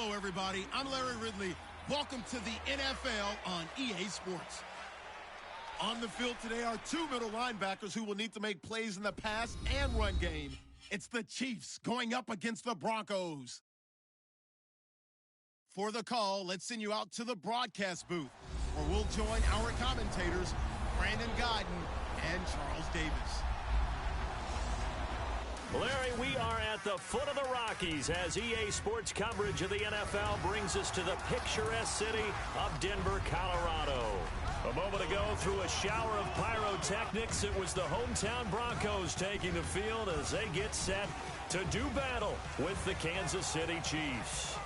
Hello, everybody. I'm Larry Ridley. Welcome to the NFL on EA Sports. On the field today are two middle linebackers who will need to make plays in the pass and run game. It's the Chiefs going up against the Broncos. For the call, let's send you out to the broadcast booth, where we'll join our commentators, Brandon Godden and Charles Davis. Larry, we are at the foot of the Rockies as EA Sports coverage of the NFL brings us to the picturesque city of Denver, Colorado. A moment ago, through a shower of pyrotechnics, it was the hometown Broncos taking the field as they get set to do battle with the Kansas City Chiefs.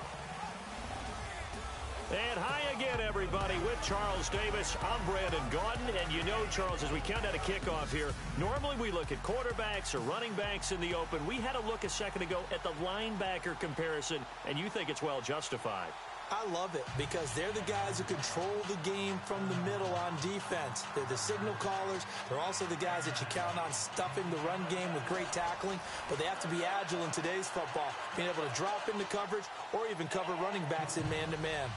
And hi again, everybody, with Charles Davis. I'm Brandon Gaudin, and you know, Charles, as we count down a kickoff here, normally we look at quarterbacks or running backs in the open. We had a look a second ago at the linebacker comparison, and you think it's well justified. I love it because they're the guys who control the game from the middle on defense. They're the signal callers. They're also the guys that you count on stuffing the run game with great tackling, but they have to be agile in today's football, being able to drop into coverage or even cover running backs in man-to-man.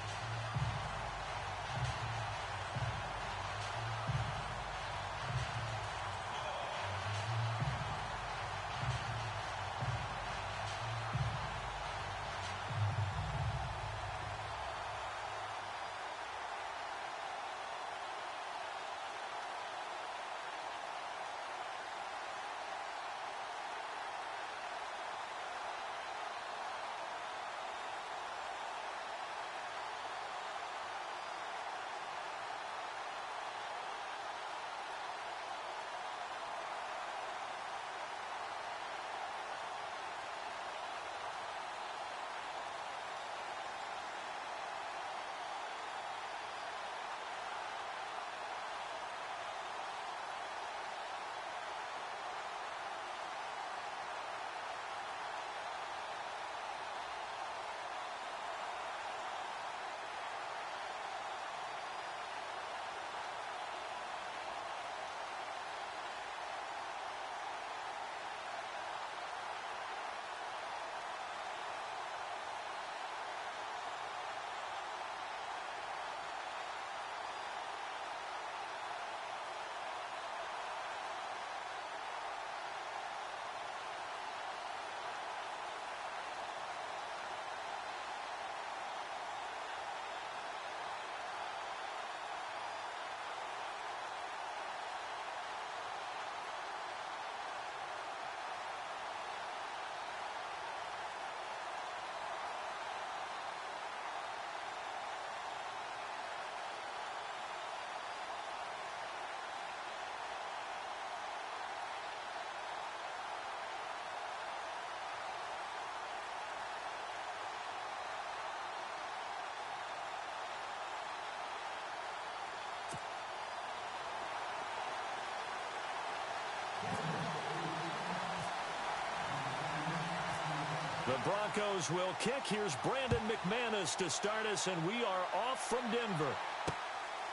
The Broncos will kick. Here's Brandon McManus to start us, and we are off from Denver.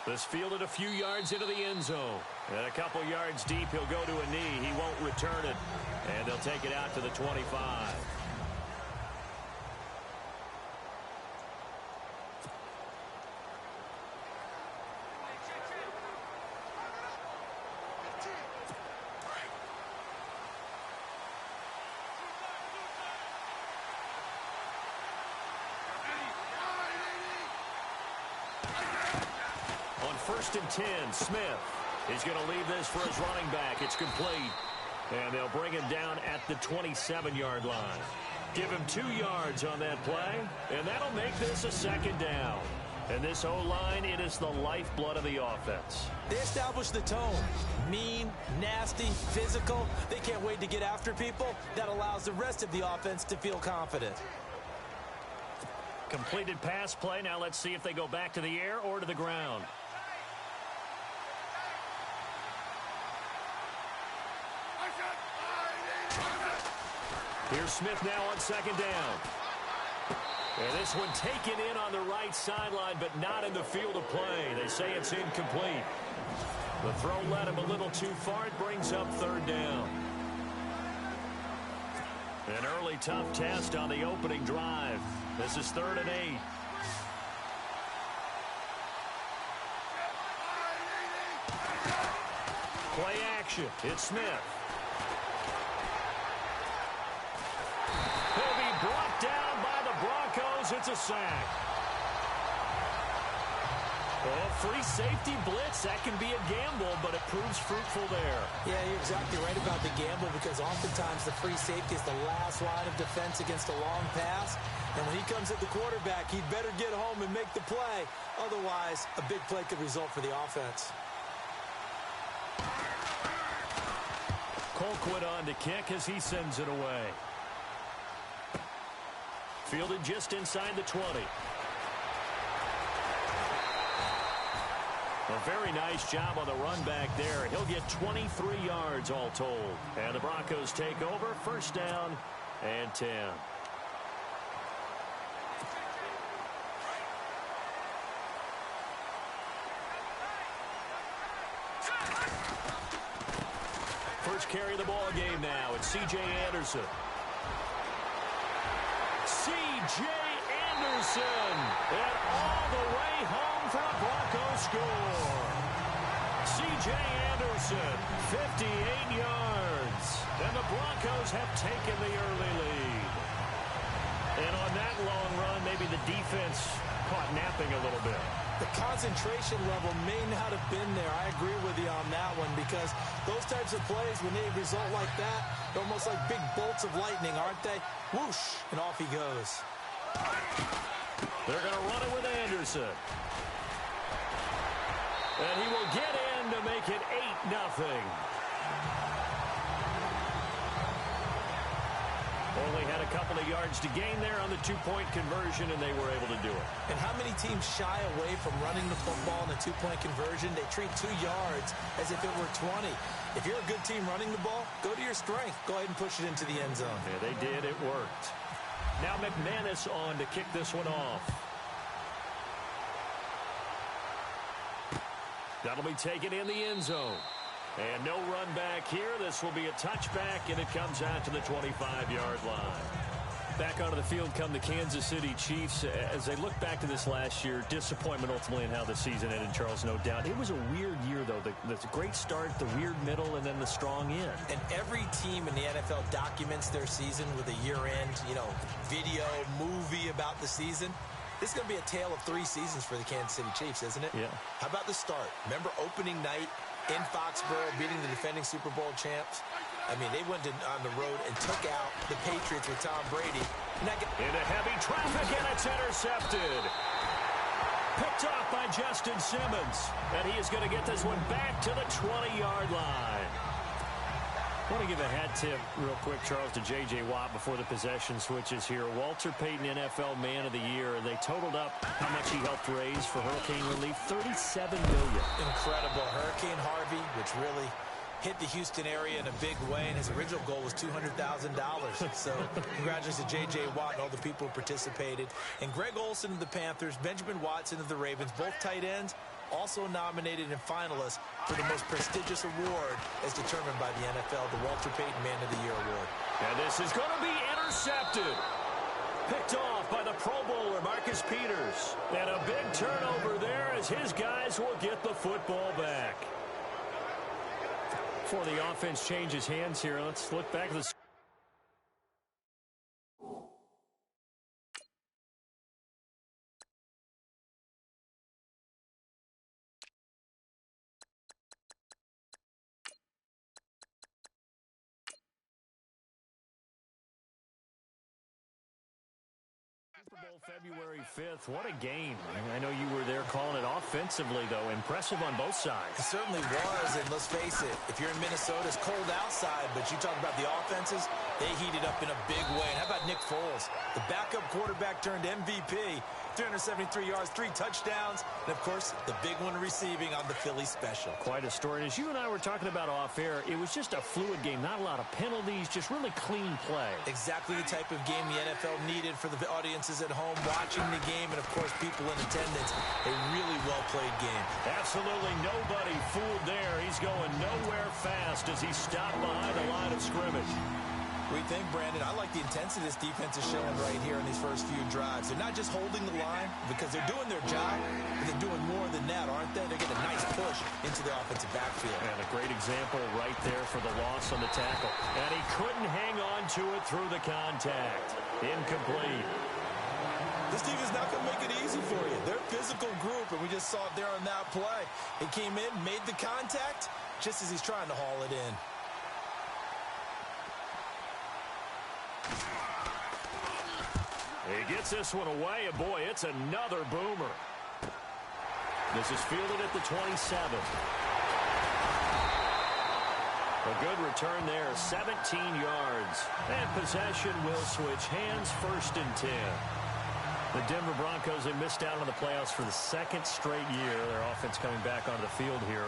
This fielded a few yards into the end zone. And a couple yards deep, he'll go to a knee. He won't return it. And they'll take it out to the 25. First and 10, Smith. He's going to leave this for his running back. It's complete. And they'll bring him down at the 27-yard line. Give him 2 yards on that play, and that'll make this a second down. And this O-line, it is the lifeblood of the offense. They establish the tone. Mean, nasty, physical. They can't wait to get after people. That allows the rest of the offense to feel confident. Completed pass play. Now let's see if they go back to the air or to the ground. Here's Smith now on second down. And this one taken in on the right sideline, but not in the field of play. They say it's incomplete. The throw led him a little too far. It brings up third down. An early tough test on the opening drive. This is 3rd and 8. Play action. It's Smith. He'll be brought down by the Broncos. It's a sack. Oh, free safety blitz. That can be a gamble, but it proves fruitful there. Yeah, you're exactly right about the gamble because oftentimes the free safety is the last line of defense against a long pass. And when he comes at the quarterback, he'd better get home and make the play. Otherwise, a big play could result for the offense. Colquitt on to kick as he sends it away. Fielded just inside the 20. A very nice job on the run back there. He'll get 23 yards all told. And the Broncos take over. 1st down and 10. First carry of the ball game now. It's C.J. Anderson. C.J. Anderson. And all the way home for a Broncos score. C.J. Anderson, 58 yards. And the Broncos have taken the early lead. And on that long run, maybe the defense caught napping a little bit. The concentration level may not have been there. I agree with you on that one because those types of plays, when they result like that, they're almost like big bolts of lightning, aren't they? Whoosh, and off he goes. They're going to run it with Anderson. And he will get in to make it 8-0. Only had a couple of yards to gain there on the 2-point conversion, and they were able to do it. And how many teams shy away from running the football in a 2-point conversion? They treat 2 yards as if it were 20. If you're a good team running the ball, go to your strength. Go ahead and push it into the end zone. Yeah, they did. It worked. Now McManus on to kick this one off. That'll be taken in the end zone. And no run back here. This will be a touchback, and it comes out to the 25-yard line. Back onto the field come the Kansas City Chiefs. As they look back to this last year, disappointment ultimately in how the season ended, Charles, no doubt. It was a weird year, though. The great start, the weird middle, and then the strong end. And every team in the NFL documents their season with a year-end, video, movie about the season. This is going to be a tale of 3 seasons for the Kansas City Chiefs, isn't it? Yeah. How about the start? Remember opening night in Foxborough, beating the defending Super Bowl champs? I mean, they went on the road and took out the Patriots with Tom Brady. Into heavy traffic, and it's intercepted. Picked off by Justin Simmons. And he is going to get this one back to the 20-yard line. I want to give a hat tip real quick, Charles, to J.J. Watt before the possession switches here. Walter Payton, NFL Man of the Year. They totaled up how much he helped raise for hurricane relief, $37 million. Incredible. Hurricane Harvey, which really hit the Houston area in a big way, and his original goal was $200,000. So congratulations to J.J. Watt and all the people who participated. And Greg Olsen of the Panthers, Benjamin Watson of the Ravens, both tight ends, also nominated and finalists for the most prestigious award as determined by the NFL, the Walter Payton Man of the Year Award. And this is going to be intercepted. Picked off by the Pro Bowler, Marcus Peters. And a big turnover there as his guys will get the football back. Before the offense changes hands here, let's look back at the Super Bowl February 5th. What a game. I know you were there calling it offensively, though. Impressive on both sides. It certainly was, and let's face it, if you're in Minnesota, it's cold outside, but you talk about the offenses, they heated up in a big way. And how about Nick Foles? The backup quarterback turned MVP. 373 yards, 3 touchdowns, and, of course, the big one receiving on the Philly special. Quite a story. And as you and I were talking about off-air, it was just a fluid game. Not a lot of penalties, just really clean play. Exactly the type of game the NFL needed for the audiences at home watching the game and, of course, people in attendance. A really well-played game. Absolutely nobody fooled there. He's going nowhere fast as he stopped behind the line of scrimmage. What do you think, Brandon? I like the intensity this defense is showing right here in these first few drives. They're not just holding the line because they're doing their job, but they're doing more than that, aren't they? They're getting a nice push into the offensive backfield. And a great example right there for the loss on the tackle. And he couldn't hang on to it through the contact. Incomplete. This team is not going to make it easy for you. They're a physical group, and we just saw it there on that play. He came in, made the contact, just as he's trying to haul it in. He gets this one away, and boy, it's another boomer. This is fielded at the 27. A good return there, 17 yards. And possession will switch hands, 1st and 10. The Denver Broncos, they missed out on the playoffs for the 2nd straight year. Their offense coming back onto the field here,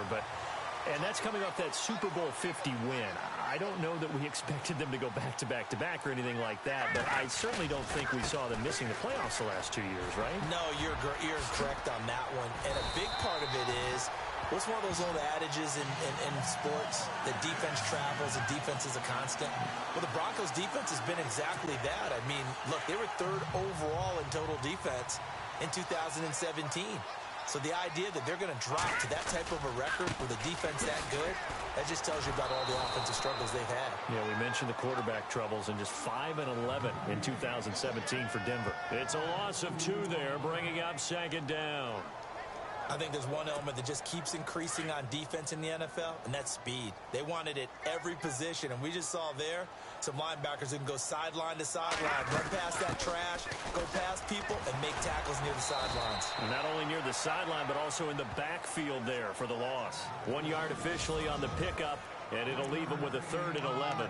and that's coming off that Super Bowl 50 win. I don't know that we expected them to go back-to-back-to-back or anything like that, but I certainly don't think we saw them missing the playoffs the last 2 years, right? No, you're correct on that one. And a big part of it is, what's one of those old adages in sports? That defense travels, and defense is a constant. Well, the Broncos' defense has been exactly that. I mean, look, they were 3rd overall in total defense in 2017. So the idea that they're going to drop to that type of a record with a defense that good, that just tells you about all the offensive struggles they've had. Yeah, we mentioned the quarterback troubles, and just 5-11 in 2017 for Denver. It's a loss of 2 there, bringing up 2nd down. I think there's one element that just keeps increasing on defense in the NFL, and that's speed. They want it at every position, and we just saw there some linebackers who can go sideline to sideline, run past that trash, go past people, and make tackles near the sidelines. And not only near the sideline, but also in the backfield there for the loss. 1 yard officially on the pickup, and it'll leave them with a 3rd and 11.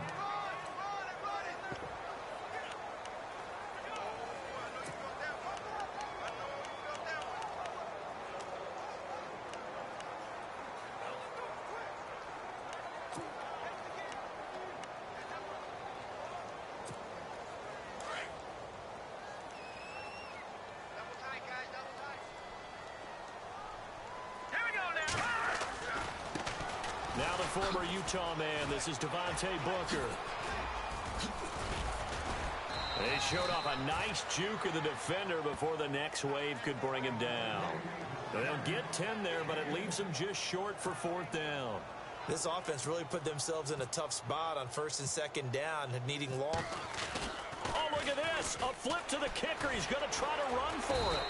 Now the former Utah man, this is Devontae Booker. They showed off a nice juke of the defender before the next wave could bring him down. They'll get 10 there, but it leaves them just short for 4th down. This offense really put themselves in a tough spot on 1st and 2nd down, needing long. Oh, look at this. A flip to the kicker. He's going to try to run for it.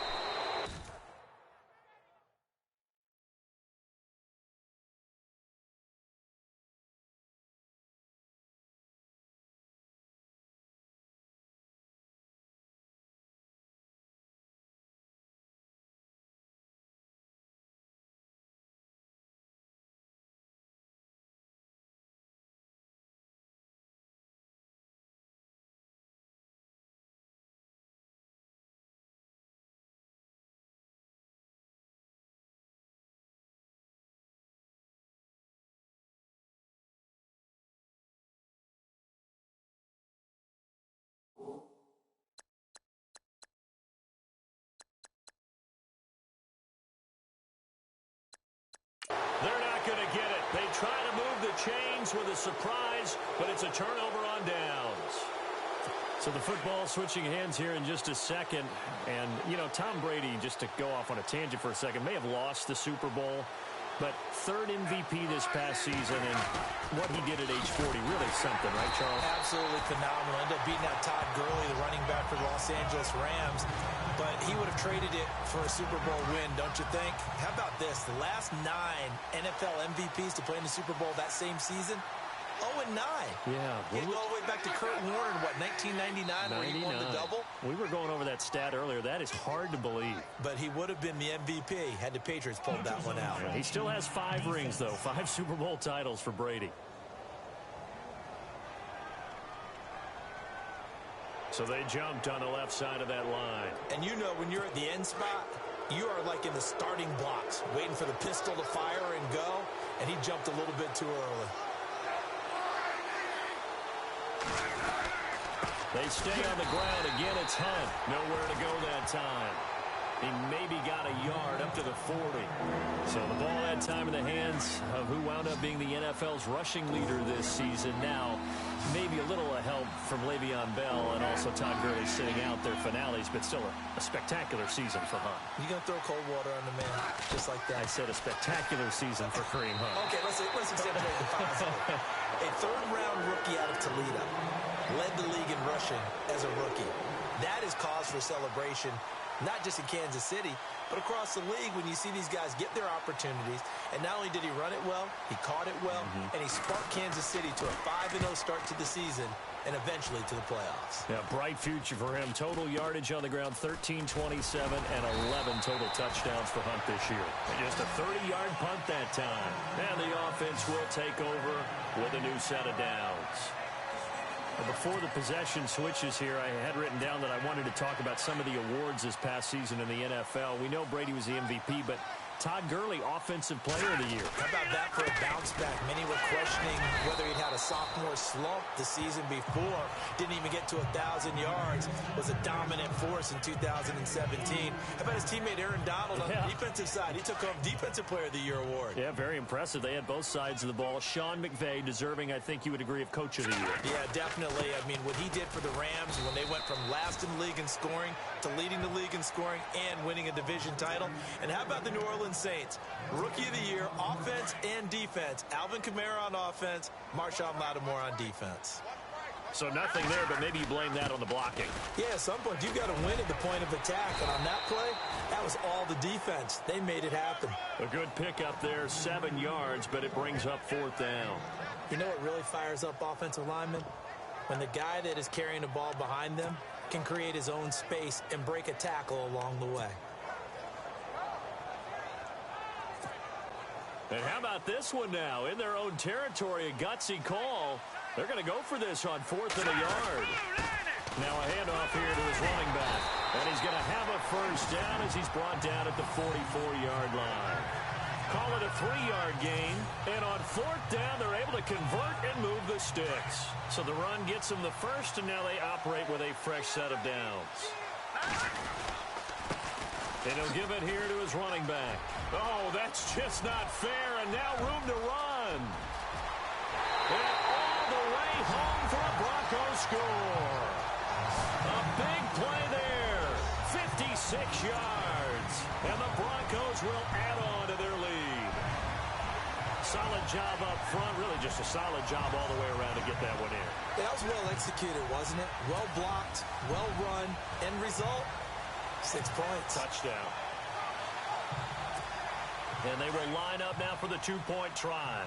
They're not going to get it. They try to move the chains with a surprise, but it's a turnover on downs. So the football switching hands here in just a second. And, you know, Tom Brady, just to go off on a tangent for a second, may have lost the Super Bowl, but 3rd MVP this past season, and what he did at age 40, really something, right, Charles? Absolutely phenomenal. Ended up beating out Todd Gurley, the running back for the Los Angeles Rams, but he would have traded it for a Super Bowl win, don't you think? How about this? The last 9 NFL MVPs to play in the Super Bowl that same season, 0-9. Yeah. You go all the way back to Kurt Warner in, 1999, where he won the double? We were going over that stat earlier. That is hard to believe. But he would have been the MVP had the Patriots pulled that one out. He still has 5 rings, though. 5 Super Bowl titles for Brady. So they jumped on the left side of that line. And you know, when you're at the end spot, you are like in the starting blocks, waiting for the pistol to fire and go, and he jumped a little bit too early. They stay on the ground. Again, it's Hunt. Nowhere to go that time. He maybe got a yard up to the 40. So the ball had time in the hands of who wound up being the NFL's rushing leader this season. Now, maybe a little help from Le'Veon Bell and also Todd Gurley sitting out their finales, but still a spectacular season for Hunt. You're going to throw cold water on the man, just like that. I said a spectacular season for Kareem Hunt. Okay, let's accentuate the positive. A third-round rookie out of Toledo led the league in rushing as a rookie. That is cause for celebration, not just in Kansas City, but across the league when you see these guys get their opportunities. And not only did he run it well, he caught it well, and he sparked Kansas City to a 5-0 start to the season and eventually to the playoffs. Yeah, bright future for him. Total yardage on the ground, 1327, and 11 total touchdowns for Hunt this year. And just a 30-yard punt that time. And the offense will take over with a new set of downs. Before the possession switches here, I had written down that I wanted to talk about some of the awards this past season in the NFL. We know Brady was the MVP, but Todd Gurley, Offensive Player of the Year. How about that for a bounce back? Many were questioning whether he'd had a sophomore slump the season before. Didn't even get to 1,000 yards. Was a dominant force in 2017. How about his teammate Aaron Donald on the defensive side? He took home Defensive Player of the Year award. Yeah, very impressive. They had both sides of the ball. Sean McVay deserving, I think you would agree, of Coach of the Year. Yeah, definitely. I mean, what he did for the Rams when they went from last in the league in scoring to leading the league in scoring and winning a division title. And how about the New Orleans Saints? Rookie of the Year, offense and defense. Alvin Kamara on offense, Marshawn Lattimore on defense. So nothing there, but maybe you blame that on the blocking. Yeah, at some point, you've got to win at the point of attack. And on that play, that was all the defense. They made it happen. A good pickup there, 7 yards, but it brings up 4th down. You know what really fires up offensive linemen? When the guy that is carrying the ball behind them can create his own space and break a tackle along the way. And how about this one now? In their own territory, a gutsy call. They're going to go for this on 4th and a yard. Now a handoff here to his running back. And he's going to have a first down as he's brought down at the 44-yard line. Call it a 3-yard gain. And on 4th down, they're able to convert and move the sticks. So the run gets them the first, and now they operate with a fresh set of downs. And he'll give it here to his running back. Oh, that's just not fair, and now room to run. And all the way home for a Broncos score. A big play there, 56 yards, and the Broncos will add on to their lead. Solid job up front, really just a solid job all the way around to get that one in. That was well executed, wasn't it? Well blocked, well run, end result. 6 points. Touchdown. And they will line up now for the 2-point try.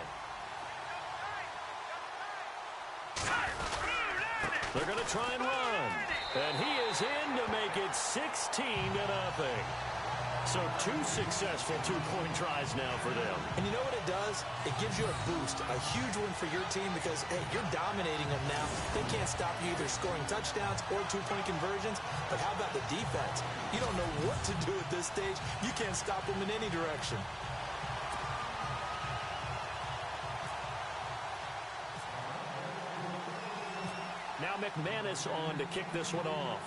They're going to try and run. And he is in to make it 16-0. So 2 successful 2-point tries now for them. And you know what it does? It gives you a boost, a huge one for your team because, hey, you're dominating them now. They can't stop you either scoring touchdowns or 2-point conversions. But how about the defense? You don't know what to do at this stage. You can't stop them in any direction. Now McManus on to kick this one off.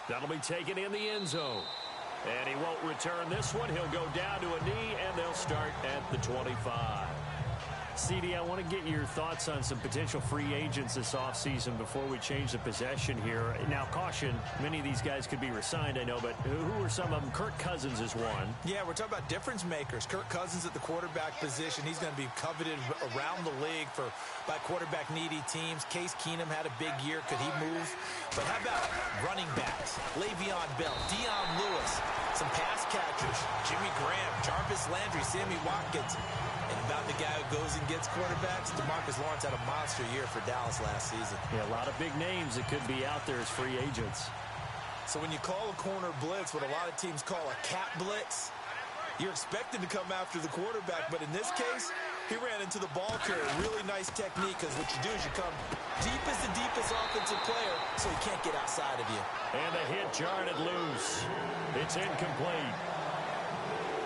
That'll be taken in the end zone. And he won't return this one. He'll go down to a knee, and they'll start at the 25. CD, I want to get your thoughts on some potential free agents this offseason before we change the possession here. Now, caution, many of these guys could be resigned, I know, but who are some of them? Kirk Cousins is one. Yeah, we're talking about difference makers. Kirk Cousins at the quarterback position. He's going to be coveted around the league by quarterback-needy teams. Case Keenum had a big year. Could he move? But how about running backs? Le'Veon Bell, Dion Lewis, some pass catchers, Jimmy Graham, Jarvis Landry, Sammy Watkins. And about the guy who goes and gets quarterbacks, DeMarcus Lawrence had a monster year for Dallas last season. Yeah, a lot of big names that could be out there as free agents. So when you call a corner blitz, what a lot of teams call a cat blitz, you're expected to come after the quarterback. But in this case, he ran into the ball carrier. Really nice technique because what you do is you come deep as the deepest offensive player so he can't get outside of you. And the hit jarred it loose. It's incomplete.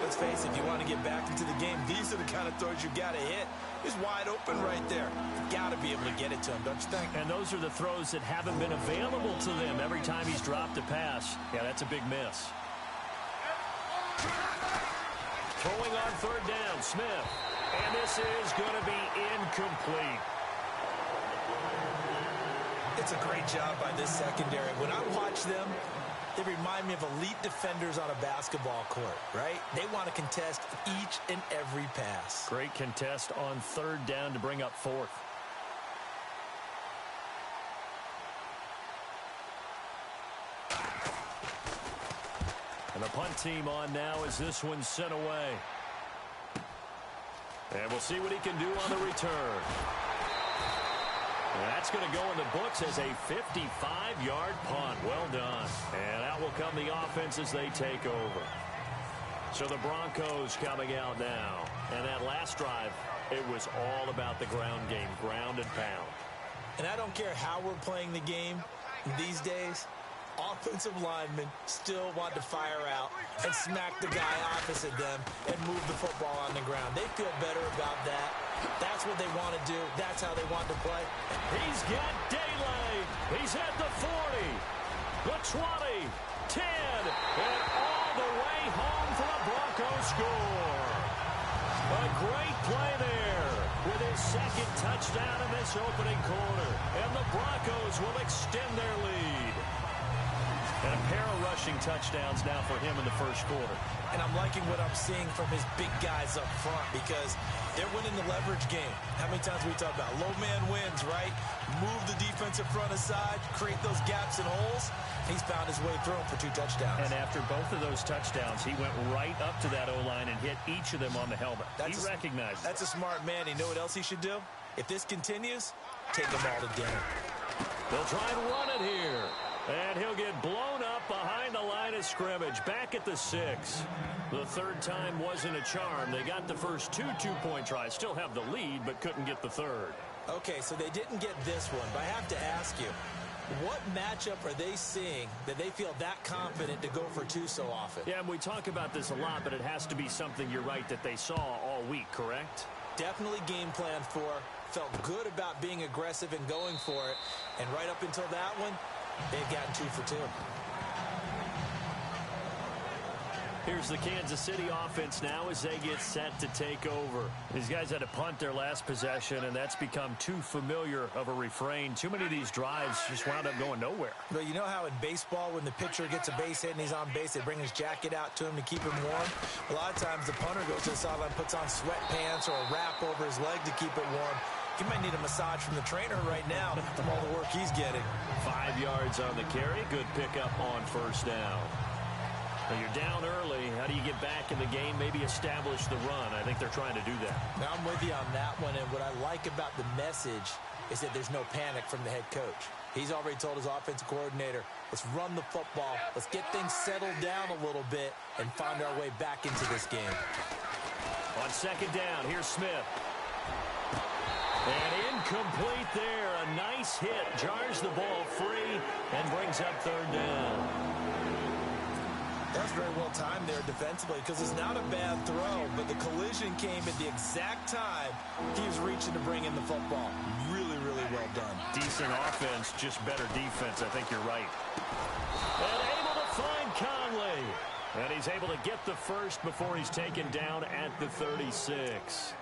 Let's face it, if you want to get back into the game, these are the kind of throws you got to hit. He's wide open right there. You've got to be able to get it to him, don't you think? And those are the throws that haven't been available to them every time he's dropped a pass. Yeah, that's a big miss. Throwing on 3rd down, Smith. And this is going to be incomplete. It's a great job by this secondary. When I watch them, they remind me of elite defenders on a basketball court, right? They want to contest each and every pass. Great contest on third down to bring up fourth. And the punt team on now as this one's sent away. And we'll see what he can do on the return. And that's going to go in the books as a 55-yard punt. Well done. And out will come the offense as they take over. So the Broncos coming out now. And that last drive, it was all about the ground game, ground and pound. And I don't care how we're playing the game these days, offensive linemen still want to fire out and smack the guy opposite them and move the football on the ground. They feel better about that. That's what they want to do. That's how they want to play. He's got daylight. He's at the 40, the 20, 10, and all the way home for a Broncos score. A great play there with his second touchdown in this opening quarter. And the Broncos will extend their lead. And a pair of rushing touchdowns now for him in the first quarter. And I'm liking what I'm seeing from his big guys up front because they're winning the leverage game. How many times we talk about low man wins, right? Move the defensive front aside, create those gaps and holes. He's found his way through them for 2 touchdowns. And after both of those touchdowns, he went right up to that O-line and hit each of them on the helmet. He recognized it. That's a smart man. You know what else he should do? If this continues, take them all to dinner. They'll try and run it here. And he'll get blown up behind the line of scrimmage, back at the 6. The third time wasn't a charm. They got the first 2 two-point tries, still have the lead, but couldn't get the third. Okay, so they didn't get this one, but I have to ask you, what matchup are they seeing that they feel that confident to go for 2 so often? Yeah, and we talk about this a lot, but it has to be something, you're right, that they saw all week, correct? Definitely game planned for, felt good about being aggressive and going for it, and right up until that one, they've gotten 2 for 2. Here's the Kansas City offense now as they get set to take over. These guys had to punt their last possession, and that's become too familiar of a refrain. Too many of these drives just wound up going nowhere. Well, you know how in baseball, when the pitcher gets a base hit and he's on base, they bring his jacket out to him to keep him warm? A lot of times the punter goes to the sideline, puts on sweatpants or a wrap over his leg to keep it warm. He might need a massage from the trainer right now from all the work he's getting. 5 yards on the carry. Good pickup on first down. Now you're down early. How do you get back in the game? Maybe establish the run. I think they're trying to do that. Now, I'm with you on that one, and what I like about the message is that there's no panic from the head coach. He's already told his offensive coordinator, let's run the football, let's get things settled down a little bit and find our way back into this game. On second down, here's Smith. And incomplete there. A nice hit. Jars the ball free and brings up third down. That's very well timed there defensively because it's not a bad throw, but the collision came at the exact time he was reaching to bring in the football. Really, really well done. Decent offense, just better defense. I think you're right. And able to find Conley. And he's able to get the first before he's taken down at the 36.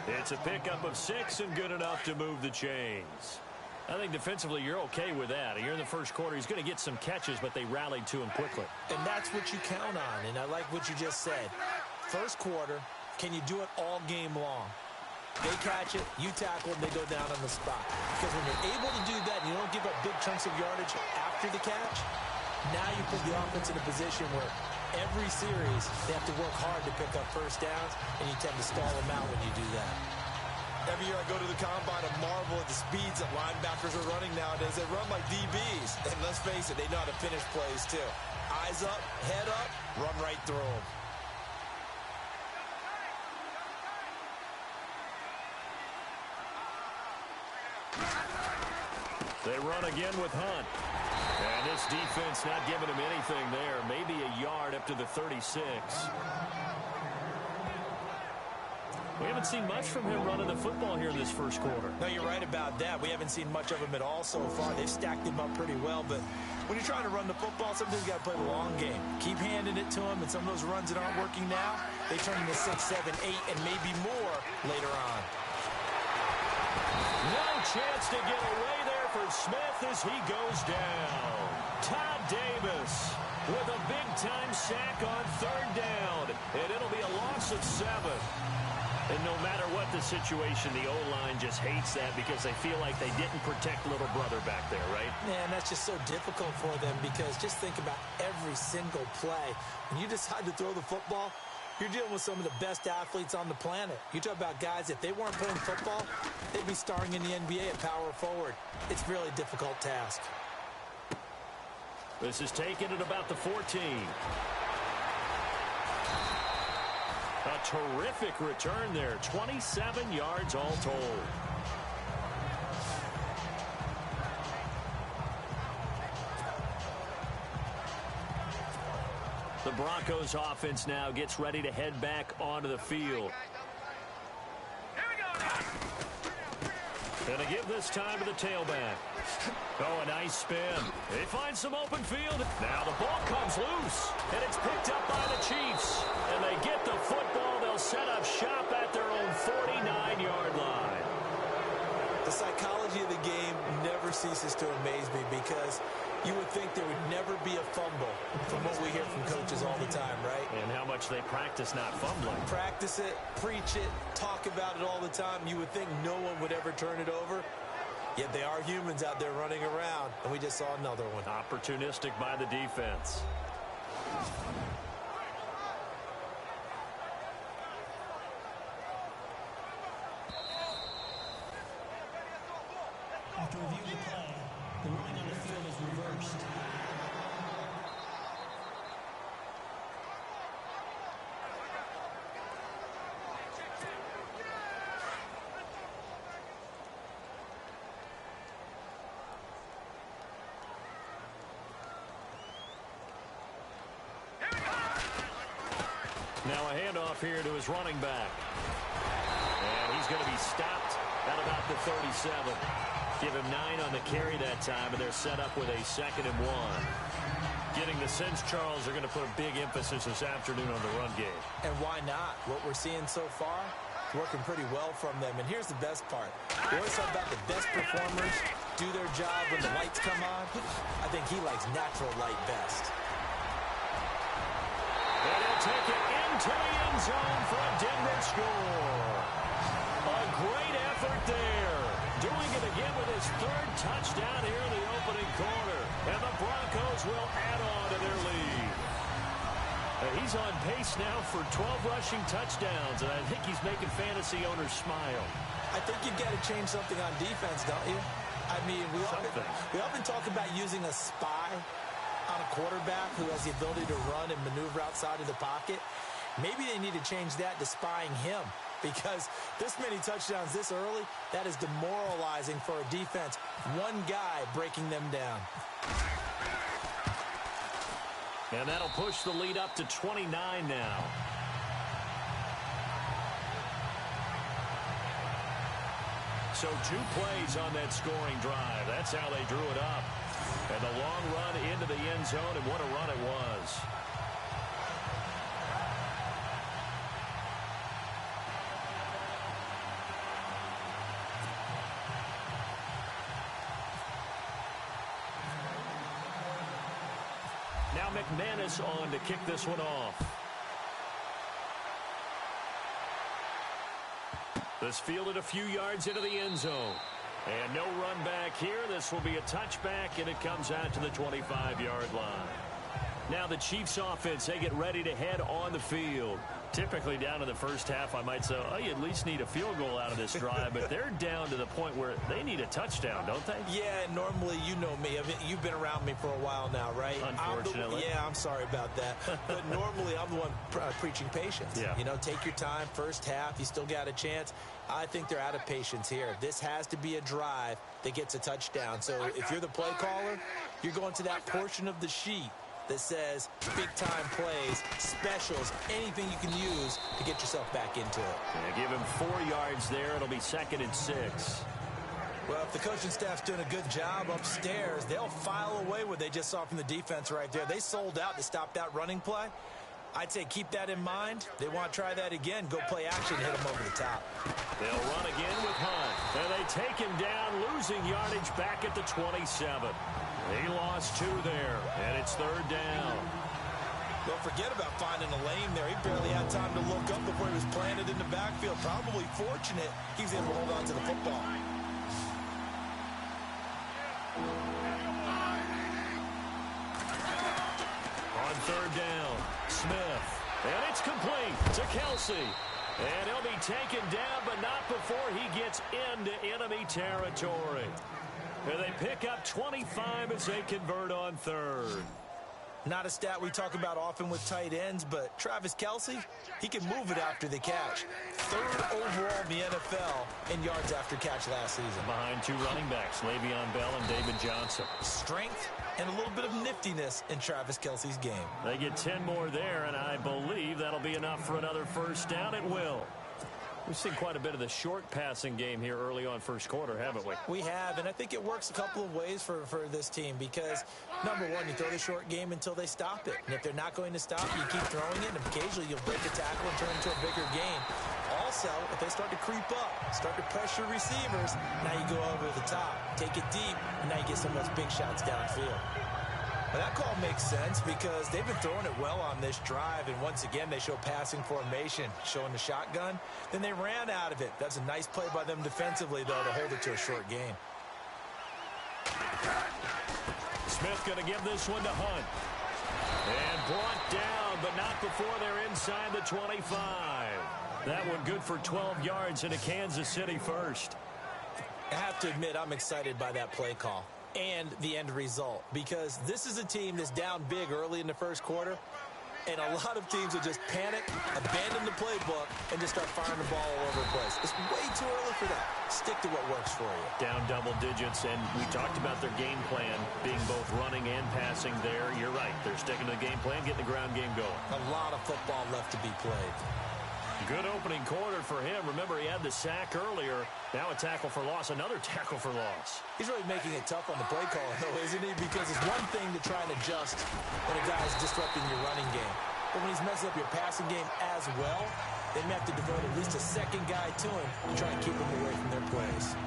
It's a pickup of 6 and good enough to move the chains. I think defensively you're okay with that. You're in the first quarter. He's going to get some catches, but they rallied to him quickly. And that's what you count on, and I like what you just said. First quarter, can you do it all game long? They catch it, you tackle, and they go down on the spot. Because when you're able to do that and you don't give up big chunks of yardage after the catch, now you put the offense in a position where every series they have to work hard to pick up first downs, and you tend to stall them out when you do that. Every year I go to the combine and marvel at the speeds that linebackers are running nowadays. They run like DBs. And let's face it, they know how to finish plays too. Eyes up, head up, run right through them. They run again with Hunt. And this defense not giving him anything there. Maybe a yard up to the 36. We haven't seen much from him running the football here in this first quarter. No, you're right about that. We haven't seen much of him at all so far. They've stacked him up pretty well, but when you're trying to run the football, sometimes you got to play the long game. Keep handing it to him, and some of those runs that aren't working now, they turn into 6, 7, 8, and maybe more later on. No chance to get away there for Smith as he goes down. Todd Davis with a big-time sack on 3rd down, and it'll be a loss of 7. And no matter what the situation, the O-line just hates that because they feel like they didn't protect little brother back there, right? Man, that's just so difficult for them because just think about every single play. When you decide to throw the football, you're dealing with some of the best athletes on the planet. You talk about guys, if they weren't playing football, they'd be starring in the NBA at power forward. It's a really difficult task. This is taken at about the 14. A terrific return there. 27 yards all told. The Broncos offense now gets ready to head back onto the field. Gonna give this time to the tailback. Oh, a nice spin. They find some open field. Now the ball comes loose, and it's picked up by the Chiefs. And they get the football. They'll set up shop at their own 49-yard line. The psychology of the game never ceases to amaze me because you would think there would never be a fumble from what we hear from coaches all the time, right? And how much they practice not fumbling. Practice it, preach it, talk about it all the time. You would think no one would ever turn it over. Yet they are humans out there running around, and we just saw another one. Opportunistic by the defense. After reviewing the play, the ruling on the field is reversed. Now a handoff here to his running back. And he's going to be stopped at about the 37. Give him 9 on the carry that time, and they're set up with a 2nd and 1. Getting the sense, Charles, they're going to put a big emphasis this afternoon on the run game. And why not? What we're seeing so far, working pretty well from them. And here's the best part. We always talk about the best performers do their job when the lights come on. I think he likes natural light best. And he'll take it into the end zone for a Denver score. A great effort there. Doing it again with his 3rd touchdown here in the opening quarter. And the Broncos will add on to their lead. And he's on pace now for 12 rushing touchdowns, and I think he's making fantasy owners smile. I think you've got to change something on defense, don't you? I mean, we often talk about using a spy on a quarterback who has the ability to run and maneuver outside of the pocket. Maybe they need to change that to spying him, because this many touchdowns this early, that is demoralizing for a defense. One guy breaking them down. And that'll push the lead up to 29 now. So 2 plays on that scoring drive. That's how they drew it up. And the long run into the end zone, and what a run it was. Now McManus on to kick this one off. This fielded a few yards into the end zone. And no run back here. This will be a touchback, and it comes out to the 25-yard line. Now the Chiefs offense, they get ready to head on the field. Typically down in the first half, I might say, oh, you at least need a field goal out of this drive, but they're down to the point where they need a touchdown, don't they? Yeah, normally, you know me. I mean, you've been around me for a while now, right? Unfortunately. I'm sorry about that. But normally, I'm the one preaching patience. Yeah. You know, take your time. First half, you still got a chance. I think they're out of patience here. This has to be a drive that gets a touchdown. So if you're the play caller, you're going to that portion of the sheet that says big-time plays, specials, anything you can use to get yourself back into it. Yeah, give him 4 yards there. It'll be 2nd and 6. Well, if the coaching staff's doing a good job upstairs, they'll file away what they just saw from the defense right there. They sold out to stop that running play. I'd say keep that in mind. They want to try that again. Go play action, hit them over the top. They'll run again with Hunt. And they take him down, losing yardage back at the 27. He lost 2 there, and it's 3rd down. Don't forget about finding a lane there. He barely had time to look up before he was planted in the backfield. Probably fortunate he was able to hold on to the football. On 3rd down, Smith. And it's complete to Kelsey. And he'll be taken down, but not before he gets into enemy territory. And they pick up 25 as they convert on 3rd. Not a stat we talk about often with tight ends, but Travis Kelce, he can move it after the catch. 3rd overall in the NFL in yards after catch last season. Behind 2 running backs, Le'Veon Bell and David Johnson. Strength and a little bit of niftiness in Travis Kelce's game. They get 10 more there, and I believe that'll be enough for another 1st down. It will. We've seen quite a bit of the short passing game here early on 1st quarter, haven't we? We have, and I think it works a couple of ways for this team because, number one, you throw the short game until they stop it. And if they're not going to stop, you keep throwing it, and occasionally you'll break a tackle and turn it into a bigger game. Also, if they start to creep up, start to pressure receivers, now you go over the top, take it deep, and now you get some of those big shots downfield. But that call makes sense because they've been throwing it well on this drive, and once again they show passing formation, showing the shotgun. Then they ran out of it. That's a nice play by them defensively, though, to hold it to a short gain. Smith going to give this one to Hunt. And brought down, but not before they're inside the 25. That one good for 12 yards into Kansas City 1st. I have to admit, I'm excited by that play call and the end result because this is a team that's down big early in the 1st quarter, and a lot of teams will just panic, abandon the playbook, and just start firing the ball all over the place. It's way too early for that. Stick to what works for you. Down double digits, and we talked about their game plan being both running and passing there. You're right. They're sticking to the game plan, getting the ground game going. A lot of football left to be played. Good opening quarter for him. Remember, he had the sack earlier. Now a tackle for loss, another tackle for loss. He's really making it tough on the play call, though, isn't he? Because it's one thing to try and adjust when a guy is disrupting your running game. But when he's messing up your passing game as well, they may have to devote at least a 2nd guy to him to try and keep him away from their plays.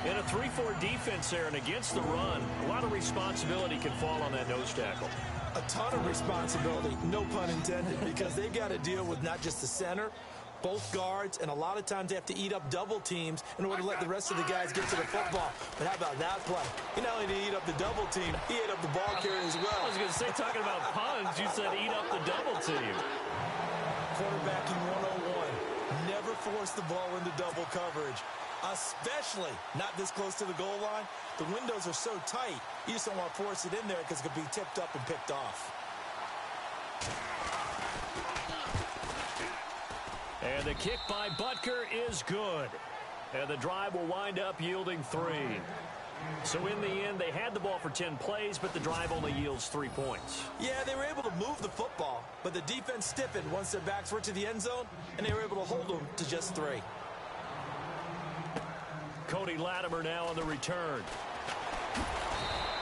In a 3-4 defense there and against the run, a lot of responsibility can fall on that nose tackle. A ton of responsibility, no pun intended, because they got to deal with not just the center, both guards, and a lot of times they have to eat up double teams in order to let the rest of the guys get to the football. But how about that play? He not only did he eat up the double team, he ate up the ball carrier as well. I was going to say, talking about puns, you said eat up the double team. Quarterbacking 101. Never force the ball into double coverage, especially not this close to the goal line. The windows are so tight, you just don't want to force it in there because it could be tipped up and picked off. And the kick by Butker is good. And the drive will wind up yielding 3. So in the end, they had the ball for 10 plays, but the drive only yields 3 points. Yeah, they were able to move the football, but the defense stiffened once their backs were to the end zone, and they were able to hold them to just 3. Cody Latimer now on the return.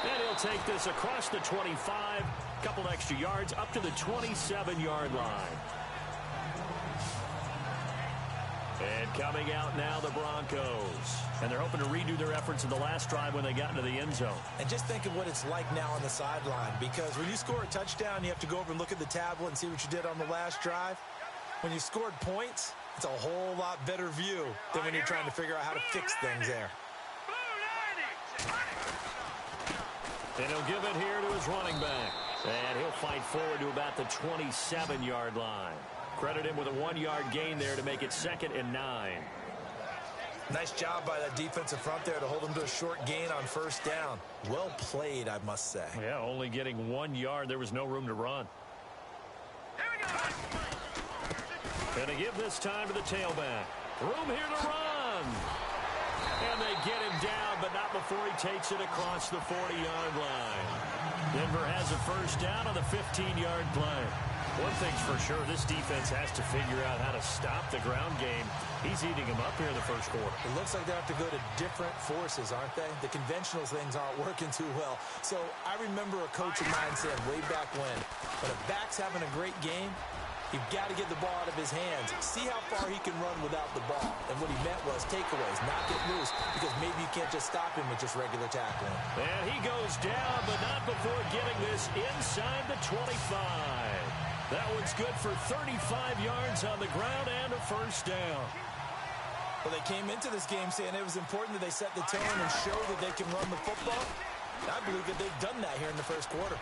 And he'll take this across the 25, couple extra yards, up to the 27-yard line. And coming out now, the Broncos. And they're hoping to redo their efforts in the last drive when they got into the end zone. And just think of what it's like now on the sideline, because when you score a touchdown, you have to go over and look at the tablet and see what you did on the last drive. When you scored points, it's a whole lot better view than when you're trying to figure out how to fix things there. And he'll give it here to his running back. And he'll fight forward to about the 27-yard line. Credit him with a 1-yard gain there to make it 2nd and 9. Nice job by that defensive front there to hold him to a short gain on 1st down. Well played, I must say. Yeah, only getting 1 yard. There was no room to run. And they give this time to the tailback. Room here to run. And they get him down, but not before he takes it across the 40-yard line. Denver has a first down on the 15-yard play. One thing's for sure, this defense has to figure out how to stop the ground game. He's eating them up here in the first quarter. It looks like they have to go to different forces, aren't they? The conventional things aren't working too well. So I remember a coach of mine saying way back when a back's having a great game, you've got to get the ball out of his hands. See how far he can run without the ball. And what he meant was takeaways, not get loose, because maybe you can't just stop him with just regular tackling. And he goes down, but not before getting this inside the 25. That one's good for 35 yards on the ground and a first down. Well, they came into this game saying it was important that they set the tone and show that they can run the football. I believe that they've done that here in the first quarter.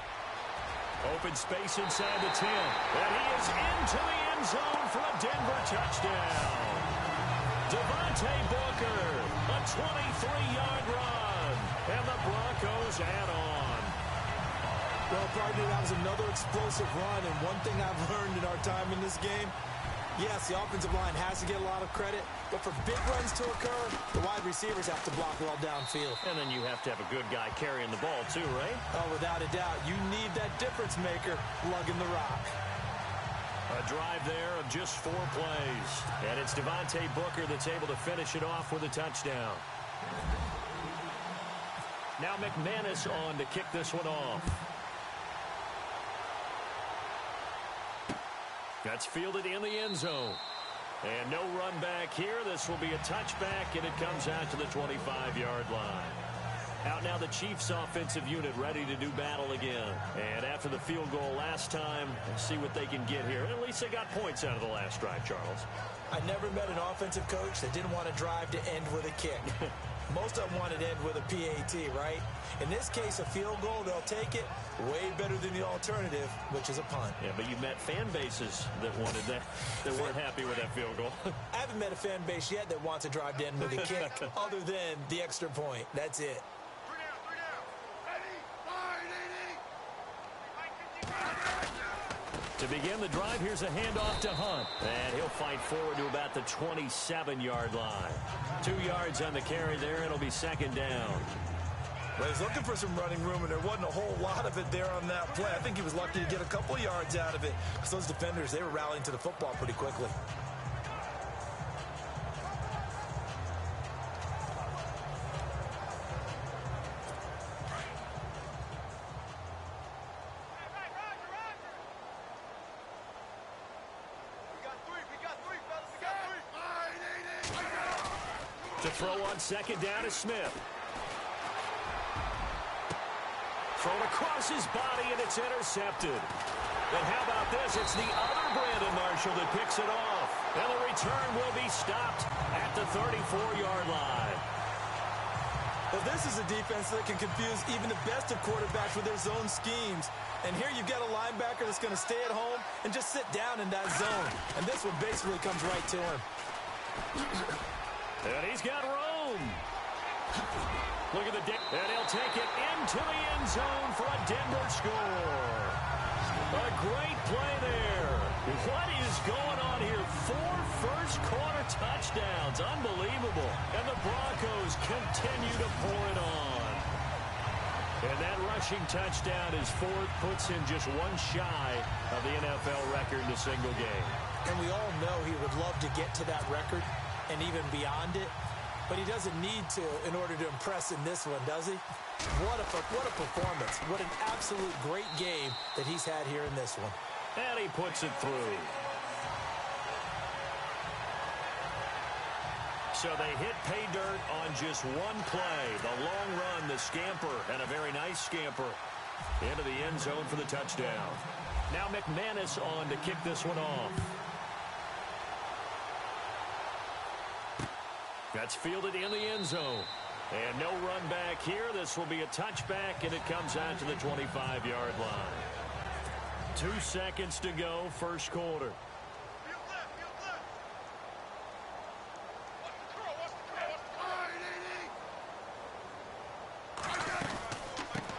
Open space inside the 10. And he is into the end zone for a Denver touchdown. Devontae Booker, a 23-yard run. And the Broncos add on. Well, partner, that was another explosive run. And one thing I've learned in our time in this game, yes, the offensive line has to get a lot of credit, but for big runs to occur, the wide receivers have to block well downfield. And then you have to have a good guy carrying the ball too, right? Oh, without a doubt. You need that difference maker lugging the rock. A drive there of just 4 plays. And it's Devontae Booker that's able to finish it off with a touchdown. Now McManus on to kick this one off. That's fielded in the end zone. And no run back here. This will be a touchback, and it comes out to the 25-yard line. Out now the Chiefs offensive unit ready to do battle again. And after the field goal last time, we'll see what they can get here. At least they got points out of the last drive, Charles. I never met an offensive coach that didn't want to drive to end with a kick. Most of them wanted to end with a PAT, right? In this case, a field goal, they'll take it. Way better than the alternative, which is a punt. Yeah, but you met fan bases that wanted that, that weren't happy with that field goal. I haven't met a fan base yet that wants to drive to end with a kick other than the extra point. That's it. To begin the drive, here's a handoff to Hunt. And he'll fight forward to about the 27-yard line. 2 yards on the carry there. It'll be second down. Well, he's looking for some running room, and there wasn't a whole lot of it there on that play. I think he was lucky to get a couple yards out of it, because those defenders, they were rallying to the football pretty quickly. To throw on second down is Smith. Thrown across his body, and it's intercepted. And how about this? It's the other Brandon Marshall that picks it off. And the return will be stopped at the 34-yard line. Well, this is a defense that can confuse even the best of quarterbacks with their zone schemes. And here you've got a linebacker that's going to stay at home and just sit down in that zone. And this one basically comes right to him. And he's got room. Look at the dip. And he'll take it into the end zone for a Denver score. A great play there. What is going on here? 4 first-quarter touchdowns. Unbelievable. And the Broncos continue to pour it on. And that rushing touchdown is 4th, puts him just 1 shy of the NFL record in a single game. And we all know he would love to get to that record and even beyond it, but he doesn't need to in order to impress in this one, does he? What a performance. What an absolute great game that he's had here in this one. And he puts it through. So they hit pay dirt on just 1 play. The long run, the scamper, and a very nice scamper into the end zone for the touchdown. Now McManus on to kick this one off. That's fielded in the end zone. And no run back here. This will be a touchback, and it comes out to the 25-yard line. 2 seconds to go, first quarter.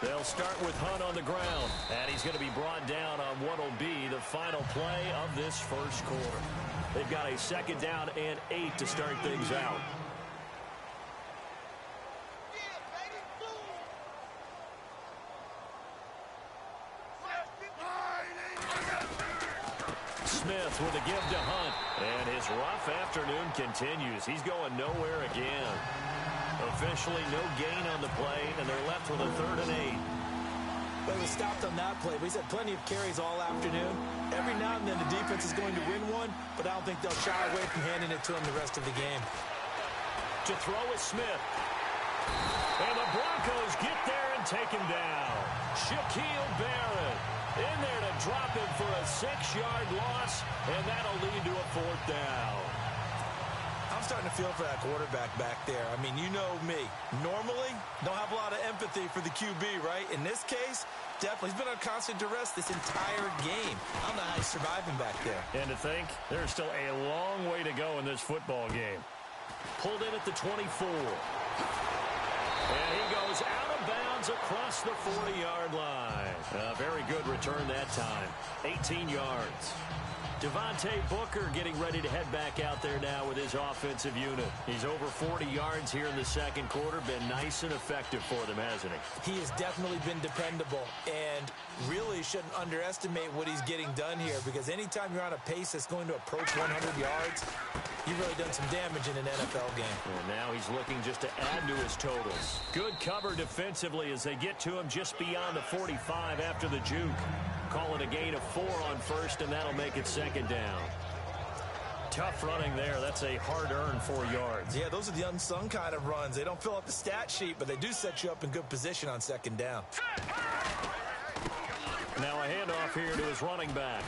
They'll start with Hunt on the ground, and he's going to be brought down on what will be the final play of this first quarter. They've got a second down and 8 to start things out. Smith with a give to Hunt. And his rough afternoon continues. He's going nowhere again. Officially no gain on the play, and they're left with a 3rd and 8. Well, he was stopped on that play, but he's had plenty of carries all afternoon. Every now and then the defense is going to win one, but I don't think they'll shy away from handing it to him the rest of the game. To throw is Smith. And the Broncos get there and take him down. Shaquille Barrett in there to drop him for a 6-yard loss, and that'll lead to a 4th down. I'm starting to feel for that quarterback back there. I mean, you know me. Normally, don't have a lot of empathy for the QB, right? In this case, definitely. He's been on constant duress this entire game. I don't know how he's surviving back there. And to think, there's still a long way to go in this football game. Pulled in at the 24. And he goes out of bounds across the 40-yard line. A very good return that time. 18 yards. Devontae Booker getting ready to head back out there now with his offensive unit. He's over 40 yards here in the second quarter. Been nice and effective for them, hasn't he? He has definitely been dependable, and really shouldn't underestimate what he's getting done here, because anytime you're on a pace that's going to approach 100 yards, you've really done some damage in an NFL game. And now he's looking just to add to his totals. Good cover defensively as they get to him just beyond the 45 after the juke. Call it a gain of 4 on 1st, and that'll make it 2nd down. Tough running there. That's a hard-earned 4 yards. Yeah, those are the unsung kind of runs. They don't fill up the stat sheet, but they do set you up in good position on 2nd down. Now a handoff here to his running back.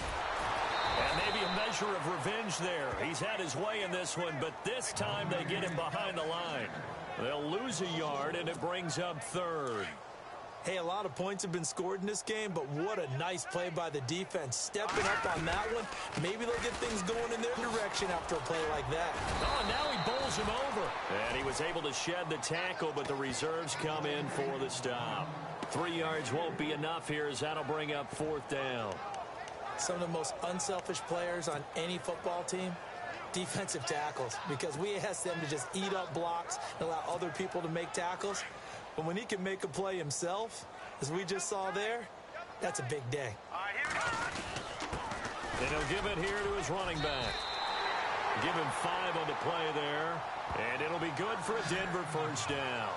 And maybe a measure of revenge there. He's had his way in this one, but this time they get him behind the line. They'll lose a yard, and it brings up 3rd. Hey, a lot of points have been scored in this game, but what a nice play by the defense. Stepping up on that one, maybe they'll get things going in their direction after a play like that. Oh, now he bowls him over. And he was able to shed the tackle, but the reserves come in for the stop. 3 yards won't be enough here as that'll bring up 4th down. Some of the most unselfish players on any football team, defensive tackles, because we ask them to just eat up blocks and allow other people to make tackles. But when he can make a play himself, as we just saw there, that's a big day. And he'll give it here to his running back. Give him 5 on the play there, and it'll be good for a Denver 1st down.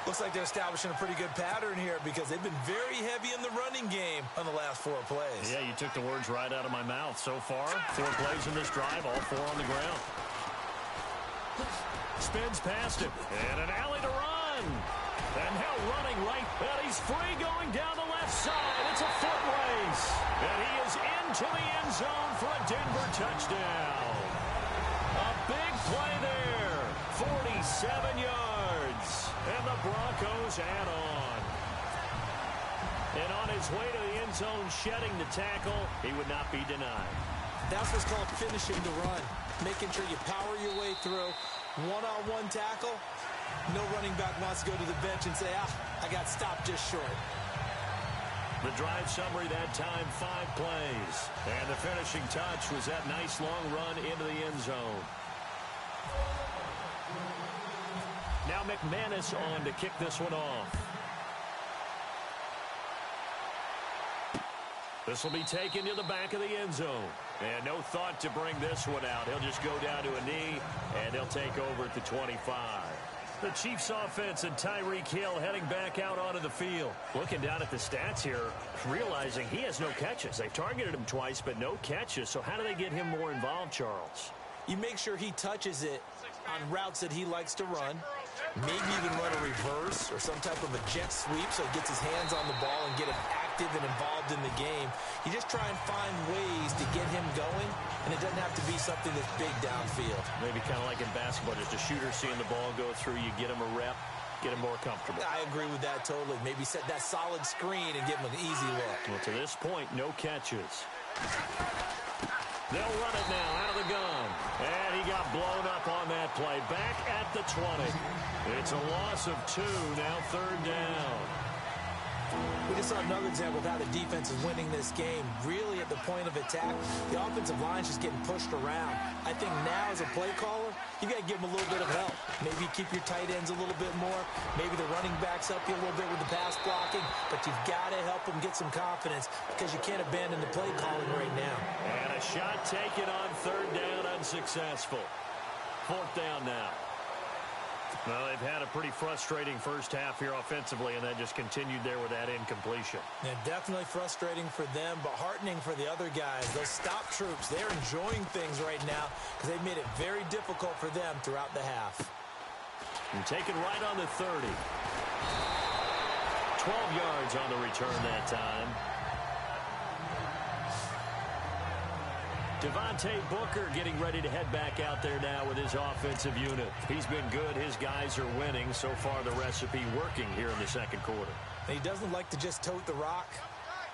Looks like they're establishing a pretty good pattern here, because they've been very heavy in the running game on the last 4 plays. Yeah, you took the words right out of my mouth. So far, 4 plays in this drive, all 4 on the ground. Spins past him, and an alley to run. And now running right, and he's free going down the left side. It's a foot race, and he is into the end zone for a Denver touchdown. A big play there, 47 yards, and the Broncos add on. And on his way to the end zone, shedding the tackle, he would not be denied. That's what's called finishing the run, making sure you power your way through. One-on-one tackle. No running back wants to go to the bench and say, I got stopped just short. The drive summary that time, 5 plays. And the finishing touch was that nice long run into the end zone. Now McManus on to kick this one off. This will be taken to the back of the end zone. And no thought to bring this one out. He'll just go down to a knee, and they'll take over at the 25. The Chiefs offense and Tyreek Hill heading back out onto the field. Looking down at the stats here, realizing he has no catches. They've targeted him twice, but no catches. So how do they get him more involved, Charles? You make sure he touches it on routes that he likes to run. Maybe even run a reverse or some type of a jet sweep so he gets his hands on the ball and get him active and involved in the game. You just try and find ways to get him going, and it doesn't have to be something that's big downfield. Maybe kind of like in basketball, just a shooter seeing the ball go through, you get him a rep, get him more comfortable. I agree with that totally. Maybe set that solid screen and give him an easy look. Well, to this point, no catches. They'll run it now out of the gun. And he got blown up on that play. Back at the 20. It's a loss of 2, now 3rd down. We just saw another example of how the defense is winning this game. Really at the point of attack, the offensive line's just getting pushed around. I think now as a play caller, you got to give them a little bit of help. Maybe keep your tight ends a little bit more. Maybe the running backs help you a little bit with the pass blocking. But you've got to help them get some confidence because you can't abandon the play calling right now. And a shot taken on third down, unsuccessful. Fourth down now. Well, they've had a pretty frustrating first half here offensively, and that just continued there with that incompletion. Yeah, definitely frustrating for them, but heartening for the other guys. Those stop troops, they're enjoying things right now because they've made it very difficult for them throughout the half. And taken right on the 30. 12 yards on the return that time. Devontae Booker getting ready to head back out there now with his offensive unit. He's been good. His guys are winning. So far, the recipe working here in the second quarter. And he doesn't like to just tote the rock.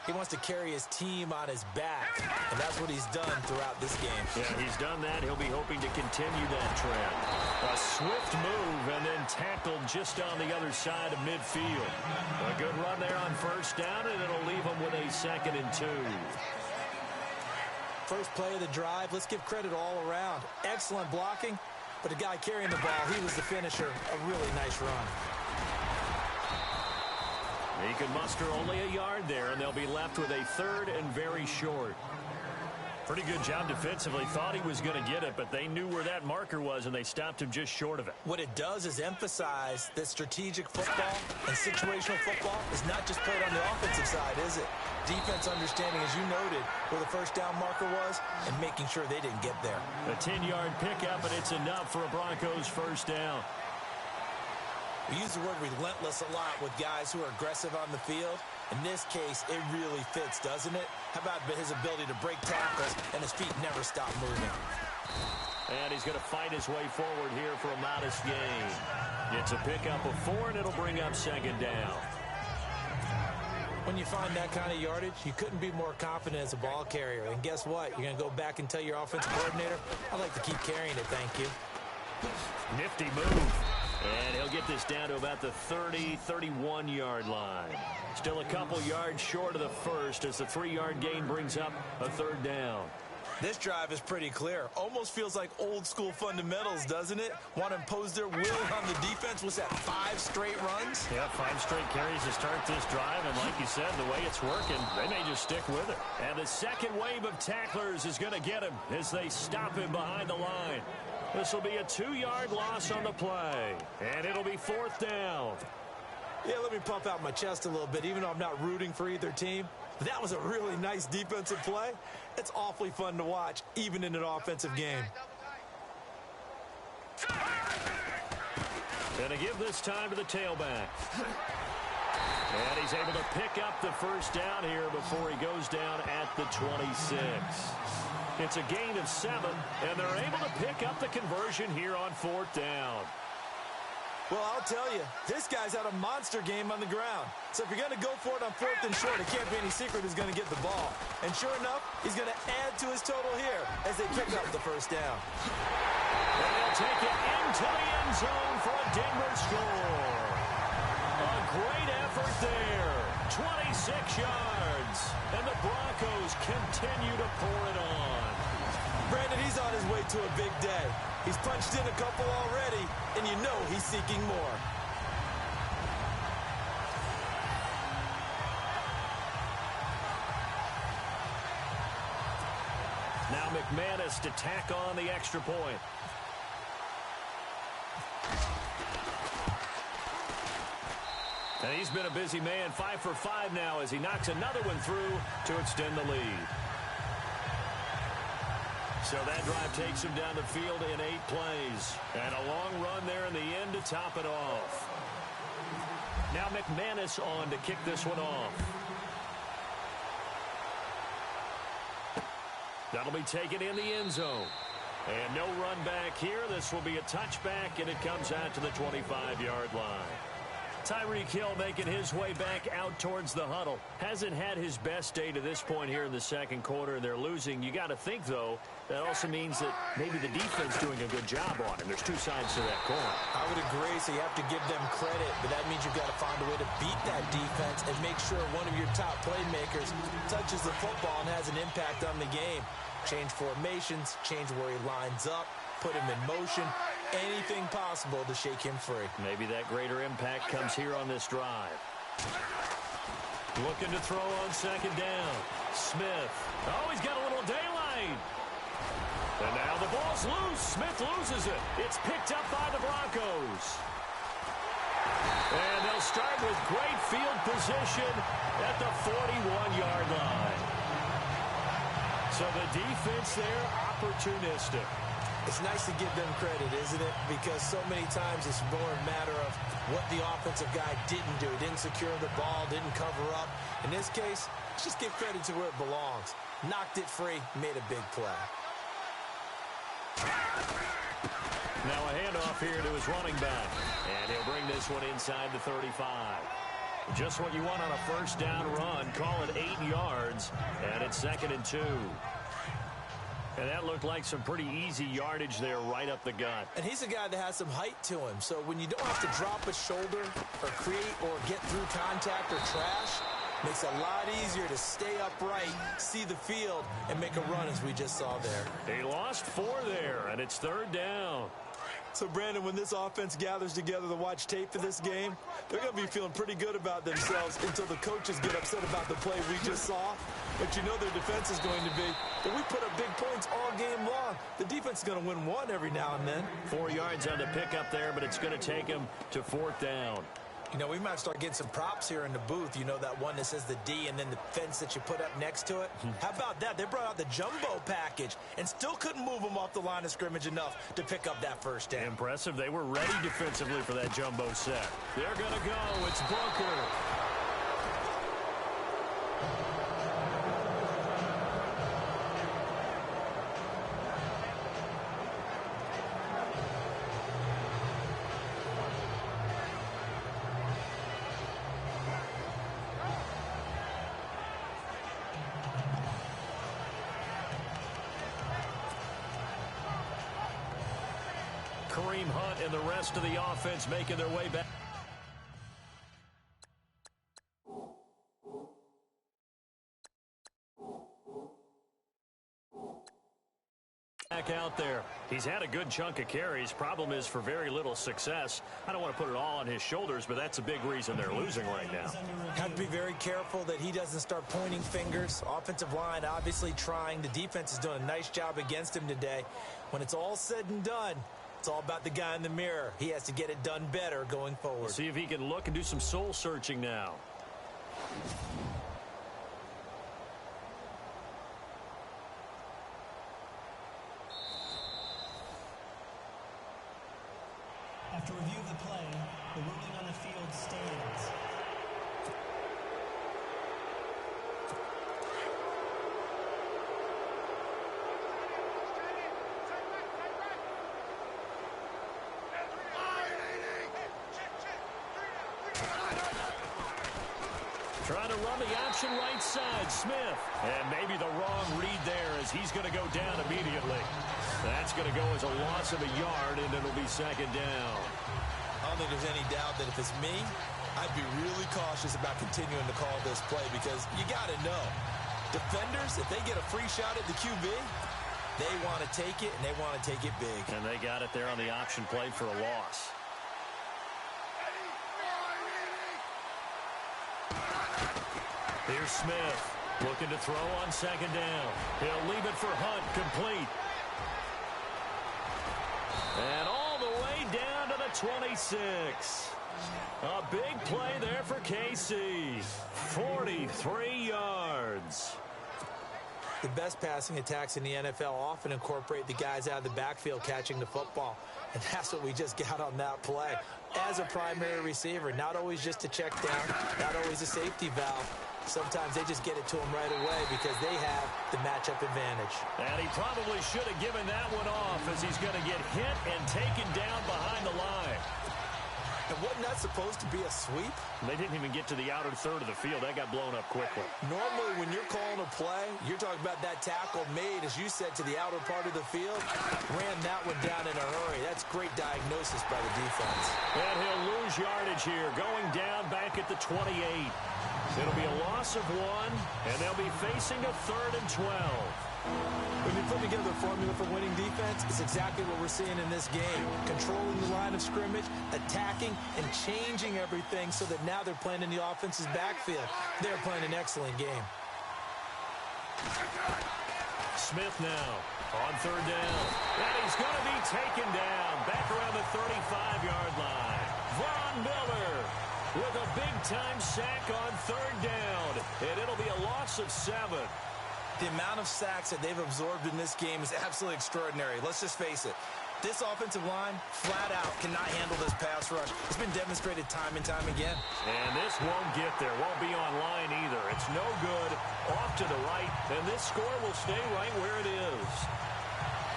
He wants to carry his team on his back, and that's what he's done throughout this game. Yeah, he's done that. He'll be hoping to continue that trend. A swift move and then tackled just on the other side of midfield. A good run there on first down, and it'll leave him with a 2nd and 2. First play of the drive, let's give credit all around. Excellent blocking, but the guy carrying the ball, he was the finisher. A really nice run. He can muster only a yard there, and they'll be left with a 3rd and very short. Pretty good job defensively. Thought he was going to get it, but they knew where that marker was, and they stopped him just short of it. What it does is emphasize that strategic football and situational football is not just played on the offensive side, is it? Defense understanding, as you noted, where the first down marker was and making sure they didn't get there. A 10-yard pickup, and it's enough for a Broncos first down. We use the word relentless a lot with guys who are aggressive on the field. In this case, it really fits, doesn't it? How about his ability to break tackles and his feet never stop moving? And he's going to fight his way forward here for a modest gain. It's a pickup of 4, and it'll bring up 2nd down. When you find that kind of yardage, you couldn't be more confident as a ball carrier. And guess what? You're going to go back and tell your offensive coordinator, I'd like to keep carrying it, thank you. Nifty move. And he'll get this down to about the 30, 31-yard line. Still a couple yards short of the first as the 3-yard gain brings up a 3rd down. This drive is pretty clear. Almost feels like old-school fundamentals, doesn't it? Want to impose their will on the defense. Was that 5 straight runs? Yeah, 5 straight carries to start this drive. And like you said, the way it's working, they may just stick with it. And the second wave of tacklers is going to get him as they stop him behind the line. This will be a 2-yard loss on the play, and it'll be 4th down. Yeah, let me pump out my chest a little bit, even though I'm not rooting for either team. That was a really nice defensive play. It's awfully fun to watch, even in an offensive game. Going to give this time to the tailback. And he's able to pick up the first down here before he goes down at the 26. It's a gain of 7, and they're able to pick up the conversion here on 4th down. Well, I'll tell you, this guy's had a monster game on the ground. So if you're going to go for it on 4th and short, it can't be any secret who's going to get the ball. And sure enough, he's going to add to his total here as they pick up the first down. And they'll take it into the end zone for a Denver score. A great effort there. 26 yards. And the Broncos continue to pour it on. Brandon, he's on his way to a big day. He's punched in a couple already, and you know he's seeking more. Now McManus to tack on the extra point. And he's been a busy man, 5 for 5 now as he knocks another one through to extend the lead. So that drive takes him down the field in 8 plays. And a long run there in the end to top it off. Now McManus on to kick this one off. That'll be taken in the end zone. And no run back here. This will be a touchback, and it comes out to the 25-yard line. Tyreek Hill making his way back out towards the huddle. Hasn't had his best day to this point here in the second quarter, and they're losing. You got to think, though, that also means that maybe the defense doing a good job on him. There's 2 sides to that coin. I would agree, so you have to give them credit, but that means you've got to find a way to beat that defense and make sure one of your top playmakers touches the football and has an impact on the game. Change formations, change where he lines up, put him in motion. anything possible to shake him free. Maybe that greater impact comes here on this drive. Looking to throw on second down. Smith. Oh, he's got a little daylight. And now the ball's loose. Smith loses it. It's picked up by the Broncos. And they'll start with great field position at the 41-yard line. So the defense there, opportunistic. It's nice to give them credit, isn't it? Because so many times it's more a matter of what the offensive guy didn't do. He didn't secure the ball, didn't cover up. In this case, just give credit to where it belongs. Knocked it free, made a big play. Now a handoff here to his running back. And he'll bring this one inside the 35. Just what you want on a first down run. Call it 8 yards. And it's 2nd and 2. And that looked like some pretty easy yardage there right up the gut. And he's a guy that has some height to him. So when you don't have to drop a shoulder or create or get through contact or trash, makes it a lot easier to stay upright, see the field, and make a run as we just saw there. He lost 4 there, and it's 3rd down. So, Brandon, when this offense gathers together to watch tape for this game, they're going to be feeling pretty good about themselves until the coaches get upset about the play we just saw. But you know their defense is going to be, but we put up big points all game long. The defense is going to win one every now and then. 4 yards on the pickup there, but it's going to take him to 4th down. You know, we might start getting some props here in the booth. You know, that one that says the D and then the fence that you put up next to it? How about that? They brought out the jumbo package and still couldn't move them off the line of scrimmage enough to pick up that first down. Impressive. They were ready defensively for that jumbo set. They're going to go. It's Booker. Kareem Hunt and the rest of the offense making their way back. Back out there. He's had a good chunk of carries. Problem is for very little success. I don't want to put it all on his shoulders, but that's a big reason they're losing right now. Have to be very careful that he doesn't start pointing fingers. Offensive line obviously trying. The defense is doing a nice job against him today. When it's all said and done, it's all about the guy in the mirror. He has to get it done better going forward. We'll see if he can look and do some soul searching now. After review of the play, the ruling on the field stands. Trying to run the option right side, Smith. And maybe the wrong read there as he's going to go down immediately. That's going to go as a loss of a yard, and it'll be 2nd down. I don't think there's any doubt that if it's me, I'd be really cautious about continuing to call this play because you got to know, defenders, if they get a free shot at the QB, they want to take it, and they want to take it big. And they got it there on the option play for a loss. Here's Smith looking to throw on 2nd down. He'll leave it for Hunt, complete. And all the way down to the 26. A big play there for KC. 43 yards. The best passing attacks in the NFL often incorporate the guys out of the backfield catching the football. And that's what we just got on that play. As a primary receiver, not always just a check down, not always a safety valve. Sometimes they just get it to him right away because they have the matchup advantage. And he probably should have given that one off as he's going to get hit and taken down behind the line. And wasn't that supposed to be a sweep? They didn't even get to the outer third of the field. That got blown up quickly. Normally, when you're calling a play, you're talking about that tackle made, as you said, to the outer part of the field. Ran that one down in a hurry. That's great diagnosis by the defense. And he'll lose yardage here, going down back at the 28. It'll be a loss of 1, and they'll be facing a 3rd and 12. When you put together a formula for winning defense, it's exactly what we're seeing in this game. Controlling the line of scrimmage, attacking, and changing everything so that now they're playing in the offense's backfield. They're playing an excellent game. Smith now on third down. And he's going to be taken down back around the 35-yard line. Von Miller with a big-time sack on third down. And it'll be a loss of 7. The amount of sacks that they've absorbed in this game is absolutely extraordinary. Let's just face it. This offensive line, flat out, cannot handle this pass rush. It's been demonstrated time and time again. And this won't get there. Won't be online either. It's no good. Off to the right. And this score will stay right where it is.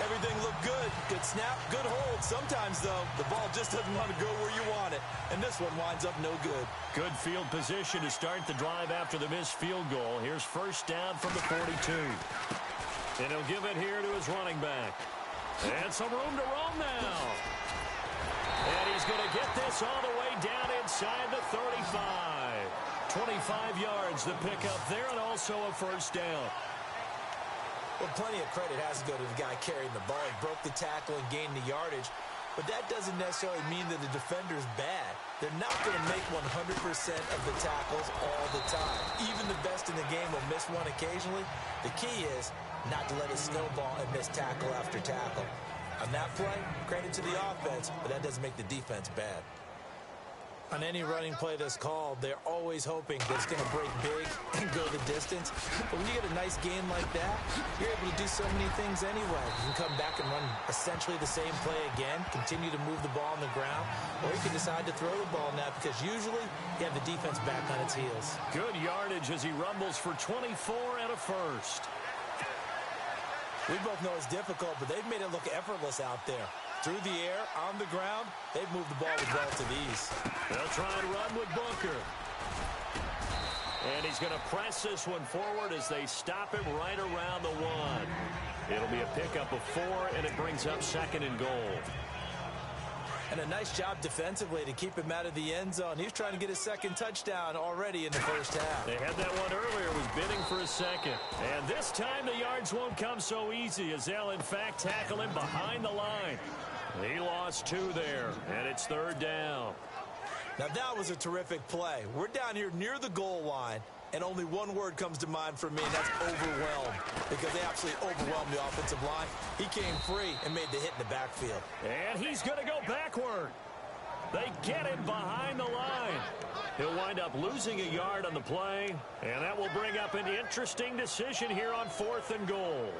Everything looked good. Good snap, good hold. Sometimes, though, the ball just doesn't want to go where you want it. And this one winds up no good. Good field position to start the drive after the missed field goal. Here's first down from the 42. And he'll give it here to his running back. And some room to roam now. And he's going to get this all the way down inside the 35. 25 yards the pickup there, and also a first down. Well, plenty of credit has to go to the guy carrying the ball. He broke the tackle and gained the yardage. But that doesn't necessarily mean that the defender's bad. They're not going to make 100% of the tackles all the time. Even the best in the game will miss one occasionally. The key is not to let it snowball and miss tackle after tackle. On that play, credit to the offense, but that doesn't make the defense bad. On any running play that's called, they're always hoping that it's going to break big and go the distance. But when you get a nice gain like that, you're able to do so many things anyway. You can come back and run essentially the same play again, continue to move the ball on the ground, or you can decide to throw the ball now because usually you have the defense back on its heels. Good yardage as he rumbles for 24 and a first. We both know it's difficult, but they've made it look effortless out there. Through the air, on the ground, they've moved the ball with relative ease. They'll try and run with Booker. And he's going to press this one forward as they stop him right around the 1. It'll be a pickup of 4, and it brings up second and goal. And a nice job defensively to keep him out of the end zone. He's trying to get his second touchdown already in the first half. They had that one earlier, was bidding for a second. And this time the yards won't come so easy as they'll, in fact, tackle him behind the line. He lost 2 there, and it's third down. Now, that was a terrific play. We're down here near the goal line, and only one word comes to mind for me, and that's overwhelmed, because they absolutely overwhelmed the offensive line. He came free and made the hit in the backfield. And he's going to go backward. They get him behind the line. He'll wind up losing a yard on the play, and that will bring up an interesting decision here on 4th and goal.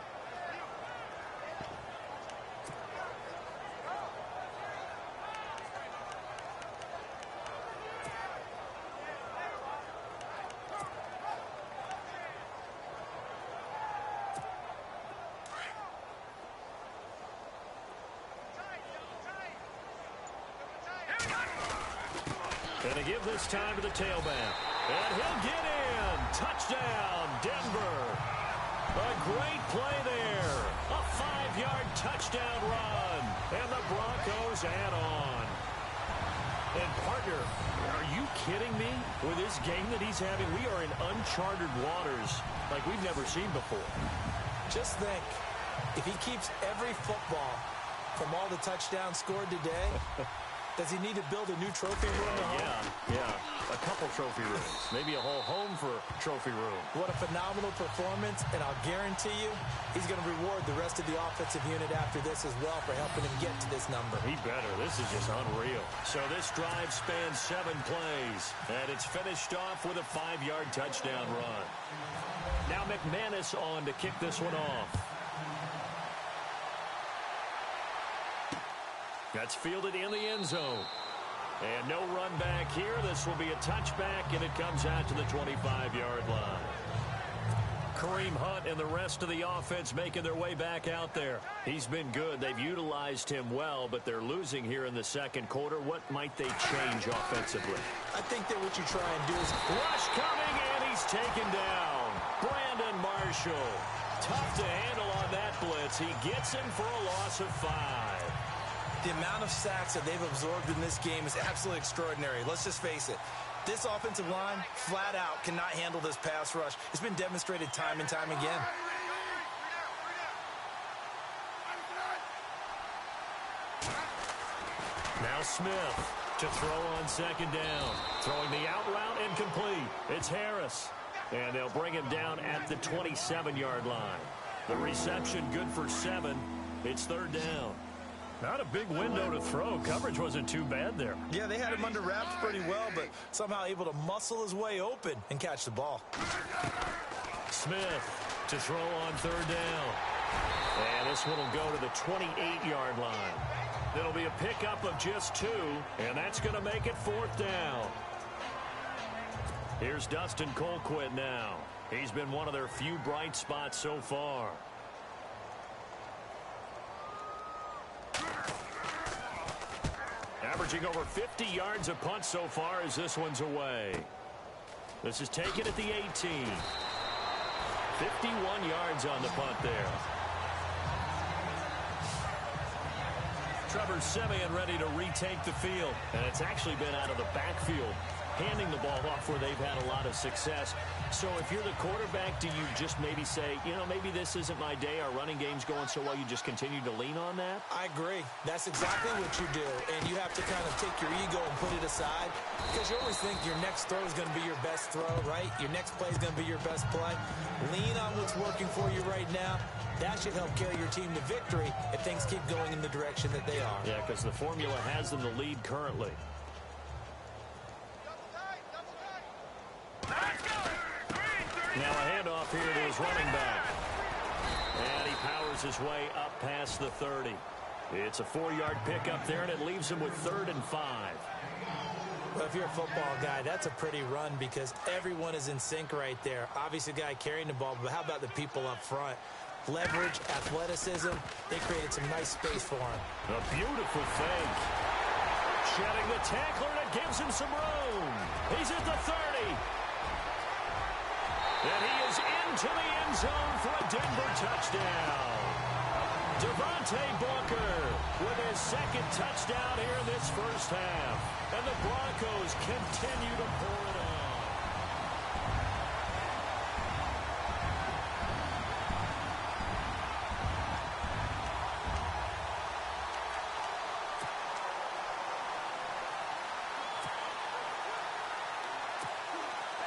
Going to give this time to the tailback. And he'll get in. Touchdown, Denver. A great play there. A 5-yard touchdown run. And the Broncos add on. And, partner, are you kidding me? With this game that he's having, we are in uncharted waters like we've never seen before. Just think, if he keeps every football from all the touchdowns scored today, does he need to build a new trophy room at home? Yeah. A couple trophy rooms. Maybe a whole home for trophy room. What a phenomenal performance, and I'll guarantee you he's going to reward the rest of the offensive unit after this as well for helping him get to this number. He better. This is just unreal. So this drive spans 7 plays, and it's finished off with a 5-yard touchdown run. Now McManus on to kick this one off. That's fielded in the end zone. And no run back here. This will be a touchback, and it comes out to the 25-yard line. Kareem Hunt and the rest of the offense making their way back out there. He's been good. They've utilized him well, but they're losing here in the second quarter. What might they change offensively? I think that what you try and do is... Rush coming, and he's taken down. Brandon Marshall. Tough to handle on that blitz. He gets him for a loss of 5. The amount of sacks that they've absorbed in this game is absolutely extraordinary. Let's just face it. This offensive line, flat out, cannot handle this pass rush. It's been demonstrated time and time again. Now Smith to throw on second down. Throwing the out route incomplete. It's Harris. And they'll bring him down at the 27-yard line. The reception good for 7. It's third down. Not a big window to throw. Coverage wasn't too bad there. Yeah, they had him under wraps pretty well, but somehow able to muscle his way open and catch the ball. Smith to throw on third down. And this one will go to the 28-yard line. It'll be a pickup of just 2, and that's going to make it fourth down. Here's Dustin Colquitt now. He's been one of their few bright spots so far. Averaging over 50 yards a punt so far as this one's away. This is taken at the 18. 51 yards on the punt there. Trevor Siemian ready to retake the field. And it's actually been out of the backfield, handing the ball off where they've had a lot of success. So if you're the quarterback, do you just maybe say, you know, maybe this isn't my day, our running game's going so well, you just continue to lean on that? I agree. That's exactly what you do. And you have to kind of take your ego and put it aside, because you always think your next throw is going to be your best throw, right? Your next play is going to be your best play. Lean on what's working for you right now. That should help carry your team to victory if things keep going in the direction that they are. Yeah, because the formula has them the lead currently. Now a handoff here to his running back. And he powers his way up past the 30. It's a 4-yard pickup there, and it leaves him with 3rd and 5. Well, if you're a football guy, that's a pretty run because everyone is in sync right there. Obviously, the guy carrying the ball, but how about the people up front? Leverage, athleticism, they created some nice space for him. A beautiful fake. Shedding the tackler, and it gives him some room. He's at the 30. And he is into the end zone for a Denver touchdown. Devontae Booker with his 2nd touchdown here in this first half. And the Broncos continue to pour it on.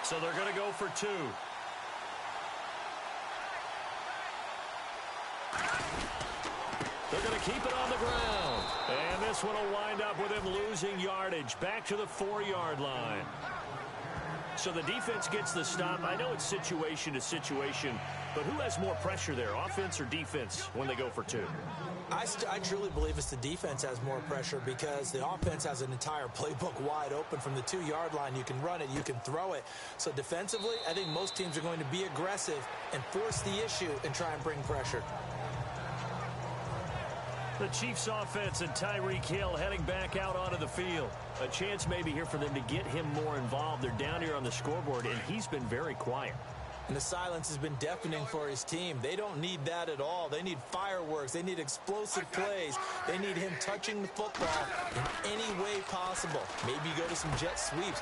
So they're going to go for 2. They're going to keep it on the ground. And this one will wind up with him losing yardage back to the 4-yard line. So the defense gets the stop. I know it's situation to situation, but who has more pressure there, offense or defense, when they go for 2? I truly believe it's the defense has more pressure because the offense has an entire playbook wide open from the 2-yard line. You can run it, you can throw it. So defensively, I think most teams are going to be aggressive and force the issue and try and bring pressure. The Chiefs offense and Tyreek Hill heading back out onto the field. A chance maybe here for them to get him more involved. They're down here on the scoreboard, and he's been very quiet. And the silence has been deafening for his team. They don't need that at all. They need fireworks. They need explosive plays. They need him touching the football in any way possible. Maybe go to some jet sweeps.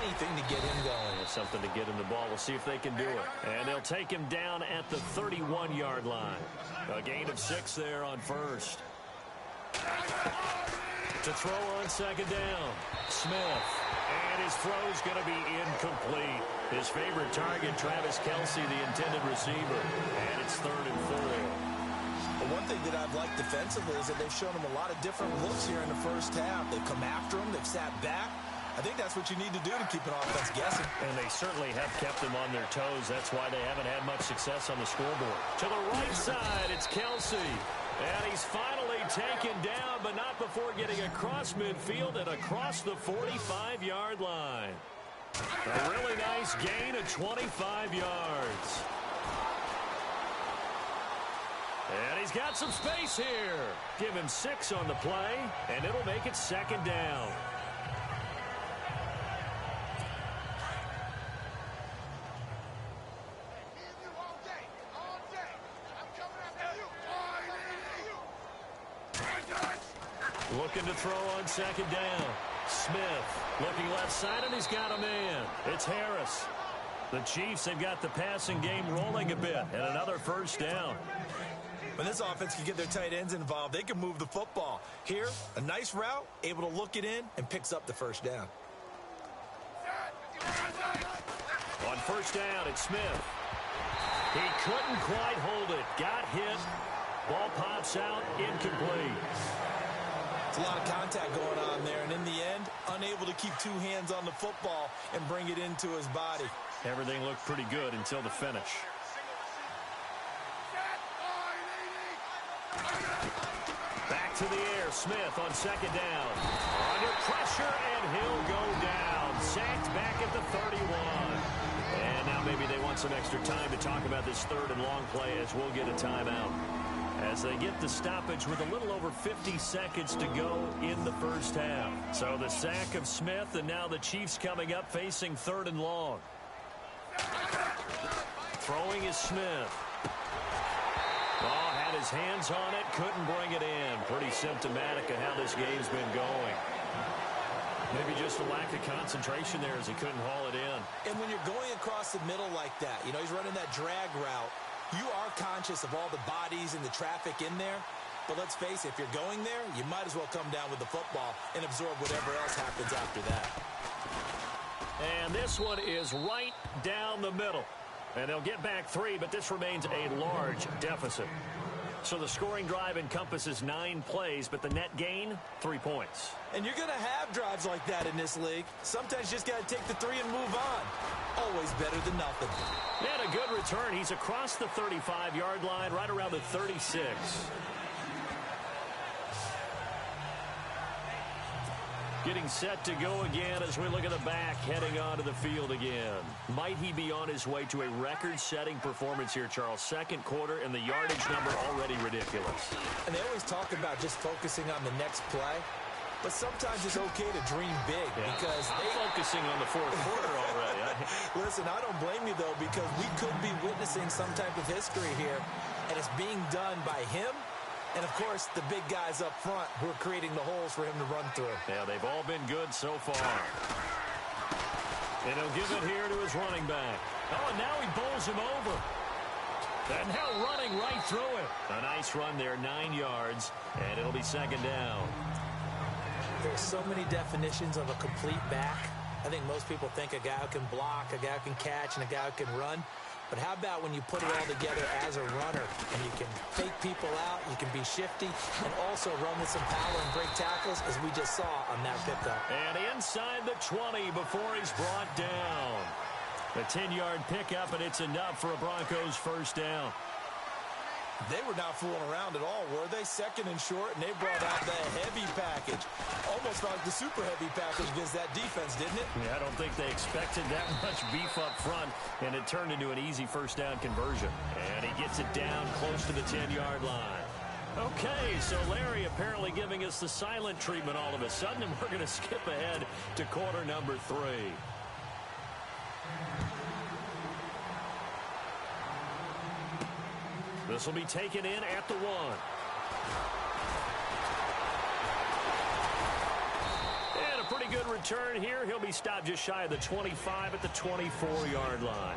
Anything to get him going. There's something to get him the ball. We'll see if they can do it. And they'll take him down at the 31-yard line. A gain of 6 there on first. To throw on second down, Smith. And his throw's going to be incomplete. His favorite target, Travis Kelce, the intended receiver. And it's 3rd and 4. Well, one thing that I've liked defensively is that they've shown him a lot of different looks here in the first half. They've come after him. They've sat back. I think that's what you need to do to keep an offense guessing. And they certainly have kept them on their toes. That's why they haven't had much success on the scoreboard. To the right side, it's Kelce. And he's finally taken down, but not before getting across midfield and across the 45-yard line. A really nice gain of 25 yards. And he's got some space here. Give him 6 on the play, and it'll make it 2nd down. Looking to throw on second down. Smith looking left side, and he's got a man. It's Harris. The Chiefs have got the passing game rolling a bit, and another first down. When this offense can get their tight ends involved, they can move the football. Here, a nice route, able to look it in, and picks up the first down. On first down, it's Smith. He couldn't quite hold it. Got hit. Ball pops out, incomplete. It's a lot of contact going on there, and in the end, unable to keep two hands on the football and bring it into his body. Everything looked pretty good until the finish. Back to the air, Smith on second down. Under pressure, and he'll go down. Sacked back at the 31. And now maybe they want some extra time to talk about this third and long play as we'll get a timeout. As they get the stoppage with a little over 50 seconds to go in the first half. So the sack of Smith, and now the Chiefs coming up facing third and long. Throwing is Smith. Oh, had his hands on it, couldn't bring it in. Pretty symptomatic of how this game's been going. Maybe just a lack of concentration there as he couldn't haul it in. And when you're going across the middle like that, you know, he's running that drag route, you are conscious of all the bodies and the traffic in there. But let's face it, if you're going there, you might as well come down with the football and absorb whatever else happens after that. And this one is right down the middle. And they'll get back 3, but this remains a large deficit. So the scoring drive encompasses 9 plays, but the net gain, 3 points. And you're going to have drives like that in this league. Sometimes you just got to take the 3 and move on. Always better than nothing. And a good return. He's across the 35-yard line, right around the 36. Getting set to go again as we look at the back, heading onto the field again. Might he be on his way to a record-setting performance here, Charles? Second quarter, and the yardage number already ridiculous. And they always talk about just focusing on the next play. But sometimes it's okay to dream big because they're focusing on the fourth quarter already. Listen, I don't blame you, though, because we could be witnessing some type of history here, and it's being done by him. And, of course, the big guys up front who are creating the holes for him to run through. Yeah, they've all been good so far. And he'll give it here to his running back. Oh, and now he bowls him over. And now running right through it. A nice run there, 9 yards, and it'll be second down. There's so many definitions of a complete back. I think most people think a guy who can block, a guy who can catch, and a guy who can run. But how about when you put it all together as a runner and you can fake people out, you can be shifty, and also run with some power and break tackles, as we just saw on that pickup. And inside the 20 before he's brought down. A 10-yard pickup, and it's enough for a Broncos first down. They were not fooling around at all, were they? Second and short, and they brought out the heavy package. Almost like the super heavy package against that defense, didn't it? Yeah, I don't think they expected that much beef up front, and it turned into an easy first down conversion. And he gets it down close to the 10-yard line. Okay, so Larry apparently giving us the silent treatment all of a sudden, and we're going to skip ahead to quarter number 3. This will be taken in at the 1. And a pretty good return here. He'll be stopped just shy of the 25 at the 24-yard line.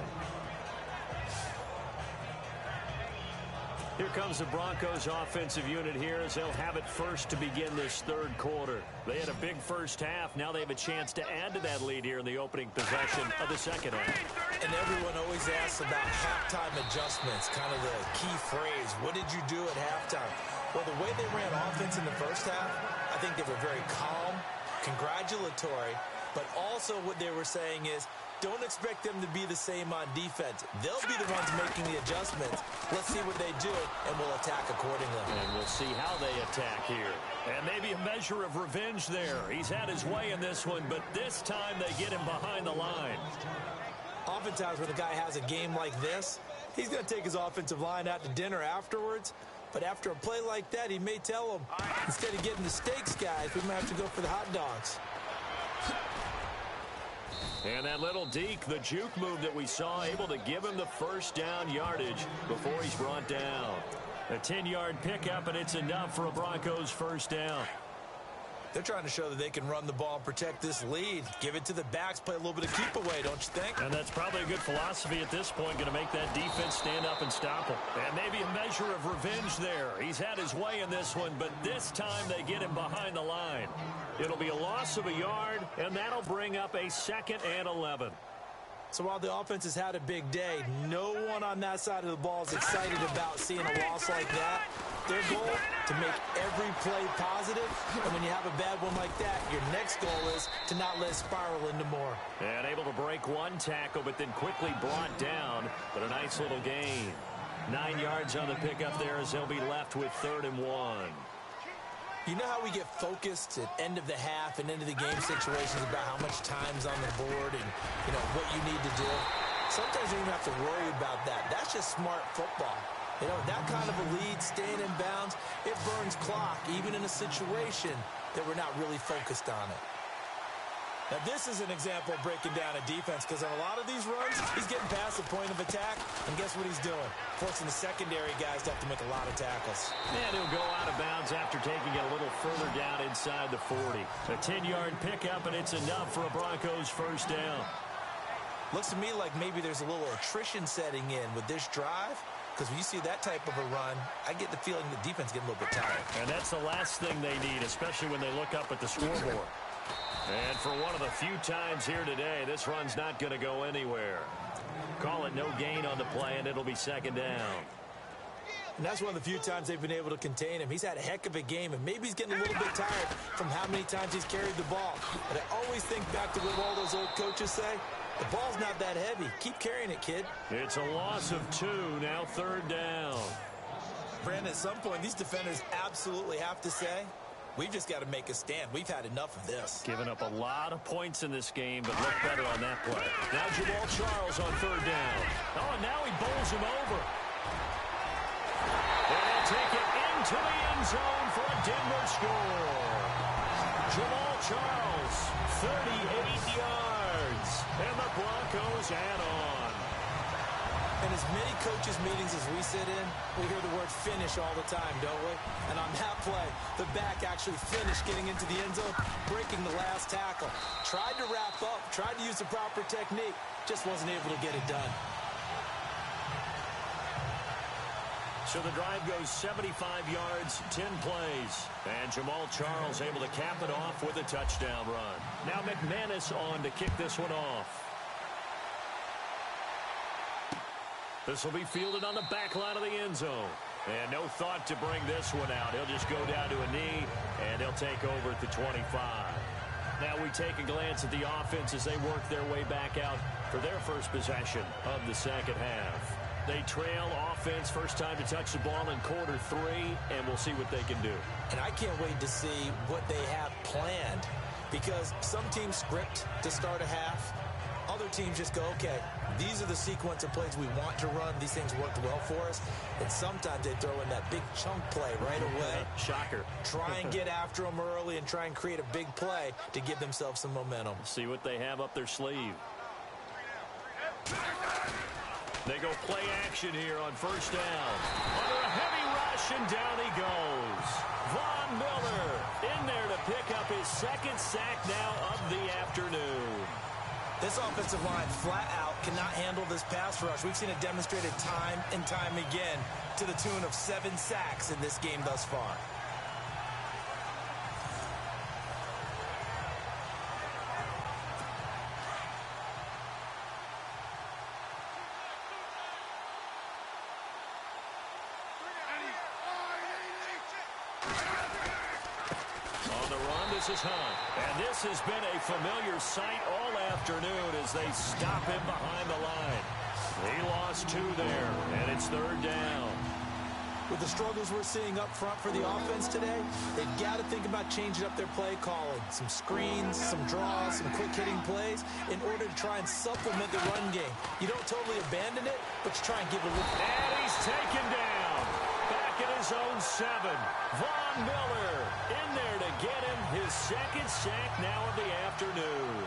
Here comes the Broncos offensive unit here as they'll have it first to begin this third quarter. They had a big first half. Now they have a chance to add to that lead here in the opening possession of the second half. And everyone always asks about halftime adjustments, kind of the key phrase. What did you do at halftime? Well, the way they ran offense in the first half, I think they were very calm, congratulatory, but also what they were saying is, don't expect them to be the same on defense. They'll be the ones making the adjustments. Let's see what they do, and we'll attack accordingly. And we'll see how they attack here. And maybe a measure of revenge there. He's had his way in this one, but this time they get him behind the line. Oftentimes when a guy has a game like this, he's going to take his offensive line out to dinner afterwards. But after a play like that, he may tell them, instead of getting the steaks, guys, we might have to go for the hot dogs. And that little deke, the juke move that we saw, able to give him the first down yardage before he's brought down. A 10-yard pickup, and it's enough for a Broncos first down. They're trying to show that they can run the ball and protect this lead. Give it to the backs, play a little bit of keep away, don't you think? And that's probably a good philosophy at this point, going to make that defense stand up and stop him. And maybe a measure of revenge there. He's had his way in this one, but this time they get him behind the line. It'll be a loss of a yard, and that'll bring up a 2nd and 11. So while the offense has had a big day, no one on that side of the ball is excited about seeing a loss like that. Their goal, to make every play positive, and when you have a bad one like that, your next goal is to not let it spiral into more. And able to break one tackle, but then quickly brought down, but a nice little gain. 9 yards on the pickup there as they'll be left with 3rd and 1. You know how we get focused at end of the half and end of the game situations about how much time's on the board and, what you need to do? Sometimes you don't even have to worry about that. That's just smart football. That kind of a lead, staying in bounds, it burns clock, even in a situation that we're not really focused on it. Now, this is an example of breaking down a defense, because on a lot of these runs, he's getting past the point of attack, and guess what he's doing? Forcing the secondary guys to have to make a lot of tackles. And he'll go out of bounds after taking it a little further down inside the 40. A 10-yard pickup, and it's enough for a Broncos 1st down. Looks to me like maybe there's a little attrition setting in with this drive, because when you see that type of a run, I get the feeling the defense getting a little bit tired. And that's the last thing they need, especially when they look up at the scoreboard. And for one of the few times here today, this run's not going to go anywhere. Call it no gain on the play, and it'll be 2nd down. And that's one of the few times they've been able to contain him. He's had a heck of a game, and maybe he's getting a little bit tired from how many times he's carried the ball. But I always think back to what all those old coaches say. The ball's not that heavy. Keep carrying it, kid. It's a loss of 2, now 3rd down. Brandon, at some point, these defenders absolutely have to say, we've just got to make a stand. We've had enough of this. Giving up a lot of points in this game, but look better on that play. Now Jamal Charles on 3rd down. Oh, and now he bowls him over. And they'll take it into the end zone for a Denver score. Jamal Charles, 38 yards. And the Broncos add on. In as many coaches' meetings as we sit in, we hear the word finish all the time, don't we? And on that play, the back actually finished getting into the end zone, breaking the last tackle. Tried to wrap up, tried to use the proper technique, just wasn't able to get it done. So the drive goes 75 yards, 10 plays. And Jamal Charles able to cap it off with a touchdown run. Now McManus on to kick this one off. This will be fielded on the back line of the end zone. And no thought to bring this one out. He'll just go down to a knee, and he'll take over at the 25. Now we take a glance at the offense as they work their way back out for their first possession of the 2nd half. They trail offense, first time to touch the ball in quarter 3, and we'll see what they can do. And I can't wait to see what they have planned, because some teams script to start a half. Other teams just go, okay, these are the sequence of plays we want to run. These things worked well for us. And sometimes they throw in that big chunk play right away. Shocker. Try and get after them early and try and create a big play to give themselves some momentum. See what they have up their sleeve. They go play action here on 1st down. Under a heavy rush, and down he goes. Von Miller in there to pick up his 2nd sack now of the afternoon. This offensive line flat out cannot handle this pass rush. We've seen it demonstrated time and time again to the tune of 7 sacks in this game thus far. This is Hunt. And this has been a familiar sight all afternoon as they stop him behind the line. He lost 2 there, and it's 3rd down. With the struggles we're seeing up front for the offense today, they've got to think about changing up their play calling. Some screens, some draws, some quick-hitting plays in order to try and supplement the run game. You don't totally abandon it, but you try and give it a look. And he's taken down. Back at his own 7. Von Miller in there to get him his 2nd sack now of the afternoon.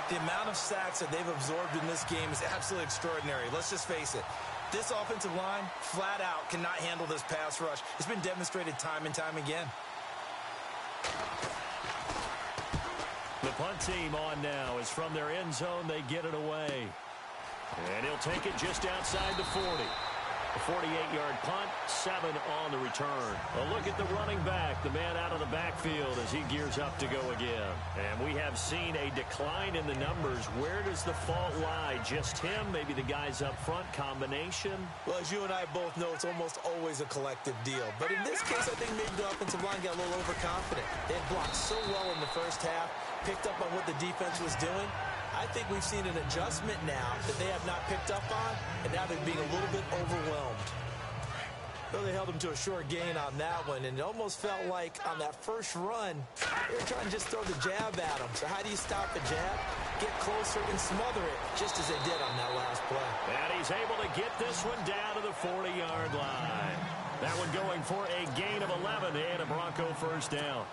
The amount of sacks that they've absorbed in this game is absolutely extraordinary. Let's just face it. This offensive line, flat out, cannot handle this pass rush. It's been demonstrated time and time again. punt team on now as from their end zone they get it away. And he'll take it just outside the 40. A 48-yard punt, 7 on the return. A look at the running back, the man out of the backfield as he gears up to go again. And we have seen a decline in the numbers. Where does the fault lie? Just him, maybe the guys up front, combination? Well, as you and I both know, it's almost always a collective deal. But in this case, I think maybe the offensive line got a little overconfident. They had blocked so well in the first half, picked up on what the defense was doing. I think we've seen an adjustment now that they have not picked up on, and now they're being a little bit overwhelmed. Though they held him to a short gain on that one, and it almost felt like on that first run, they were trying to just throw the jab at him. So how do you stop a jab? Get closer and smother it, just as they did on that last play. And he's able to get this one down to the 40-yard line. That one going for a gain of 11 and a Bronco first down.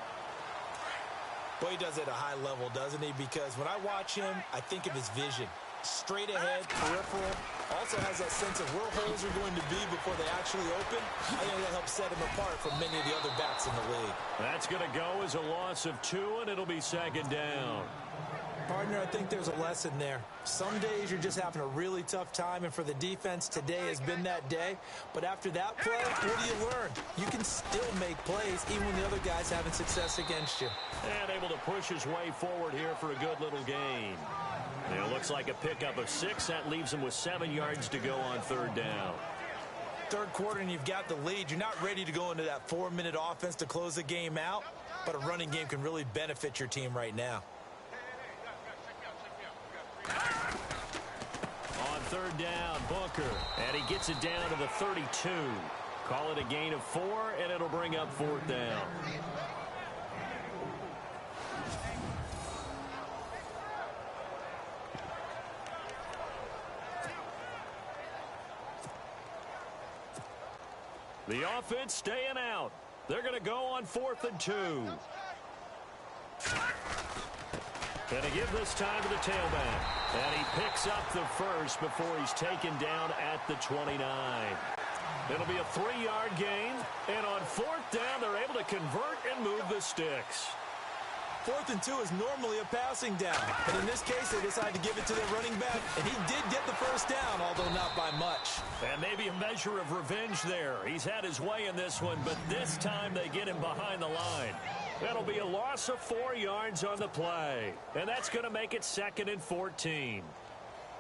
Boy, he does it at a high level, doesn't he? Because when I watch him, I think of his vision. Straight ahead, peripheral. Also has that sense of where holes are going to be before they actually open. I think that helps set him apart from many of the other backs in the league. That's going to go as a loss of 2, and it'll be second down. Partner, I think there's a lesson there. Some days you're just having a really tough time, and for the defense, today has been that day. But after that play, what do you learn? You can still make plays even when the other guy's having success against you. And able to push his way forward here for a good little gain. It looks like a pickup of 6. That leaves him with 7 yards to go on third down. Third quarter and you've got the lead. You're not ready to go into that 4-minute offense to close the game out, but a running game can really benefit your team right now. On third down, Booker, and he gets it down to the 32. Call it a gain of 4, and it'll bring up fourth down. The offense staying out. They're going to go on 4th and 2. And to give this time to the tailback. And he picks up the first before he's taken down at the 29. It'll be a 3-yard gain. And on 4th down, they're able to convert and move the sticks. 4th and 2 is normally a passing down. But in this case, they decide to give it to their running back. And he did get the first down, although not by much. And maybe a measure of revenge there. He's had his way in this one, but this time they get him behind the line. That'll be a loss of 4 yards on the play. And that's going to make it 2nd and 14.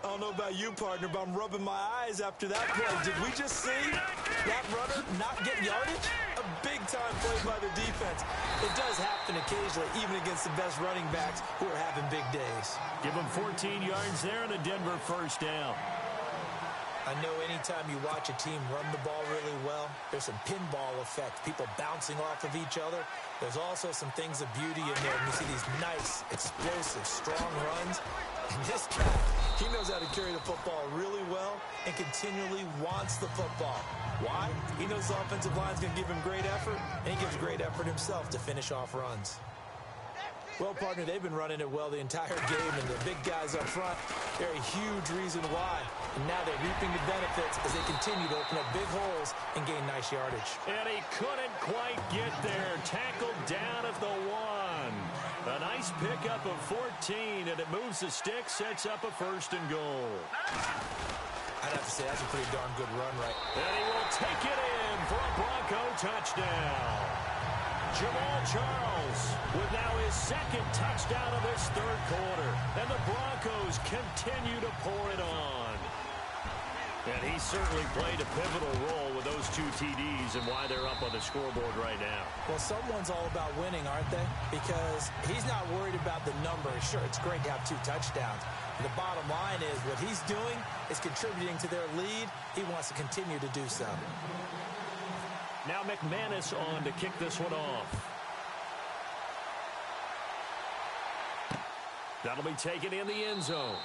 I don't know about you, partner, but I'm rubbing my eyes after that play. Did we just see that runner not get yardage? A big-time play by the defense. It does happen occasionally, even against the best running backs who are having big days. Give him 14 yards there and a Denver first down. I know anytime you watch a team run the ball really well, there's some pinball effect, people bouncing off of each other. There's also some things of beauty in there when you see these nice, explosive, strong runs. And this guy, he knows how to carry the football really well and continually wants the football. Why? He knows the offensive line's going to give him great effort, and he gives great effort himself to finish off runs. Well, partner, they've been running it well the entire game, and the big guys up front, they're a huge reason why. And now they're reaping the benefits as they continue to open up big holes and gain nice yardage. And he couldn't quite get there. Tackled down at the 1. A nice pickup of 14, and it moves the stick, sets up a 1st and goal. I'd have to say that's a pretty darn good run, right? And he will take it in for a Bronco touchdown. Jamal Charles with now his 2nd touchdown of this 3rd quarter. And the Broncos continue to pour it on. And he certainly played a pivotal role with those 2 TDs and why they're up on the scoreboard right now. Well, someone's all about winning, aren't they? Because he's not worried about the numbers. Sure, it's great to have 2 touchdowns. The bottom line is what he's doing is contributing to their lead. He wants to continue to do so. Now McManus on to kick this one off. That'll be taken in the end zone.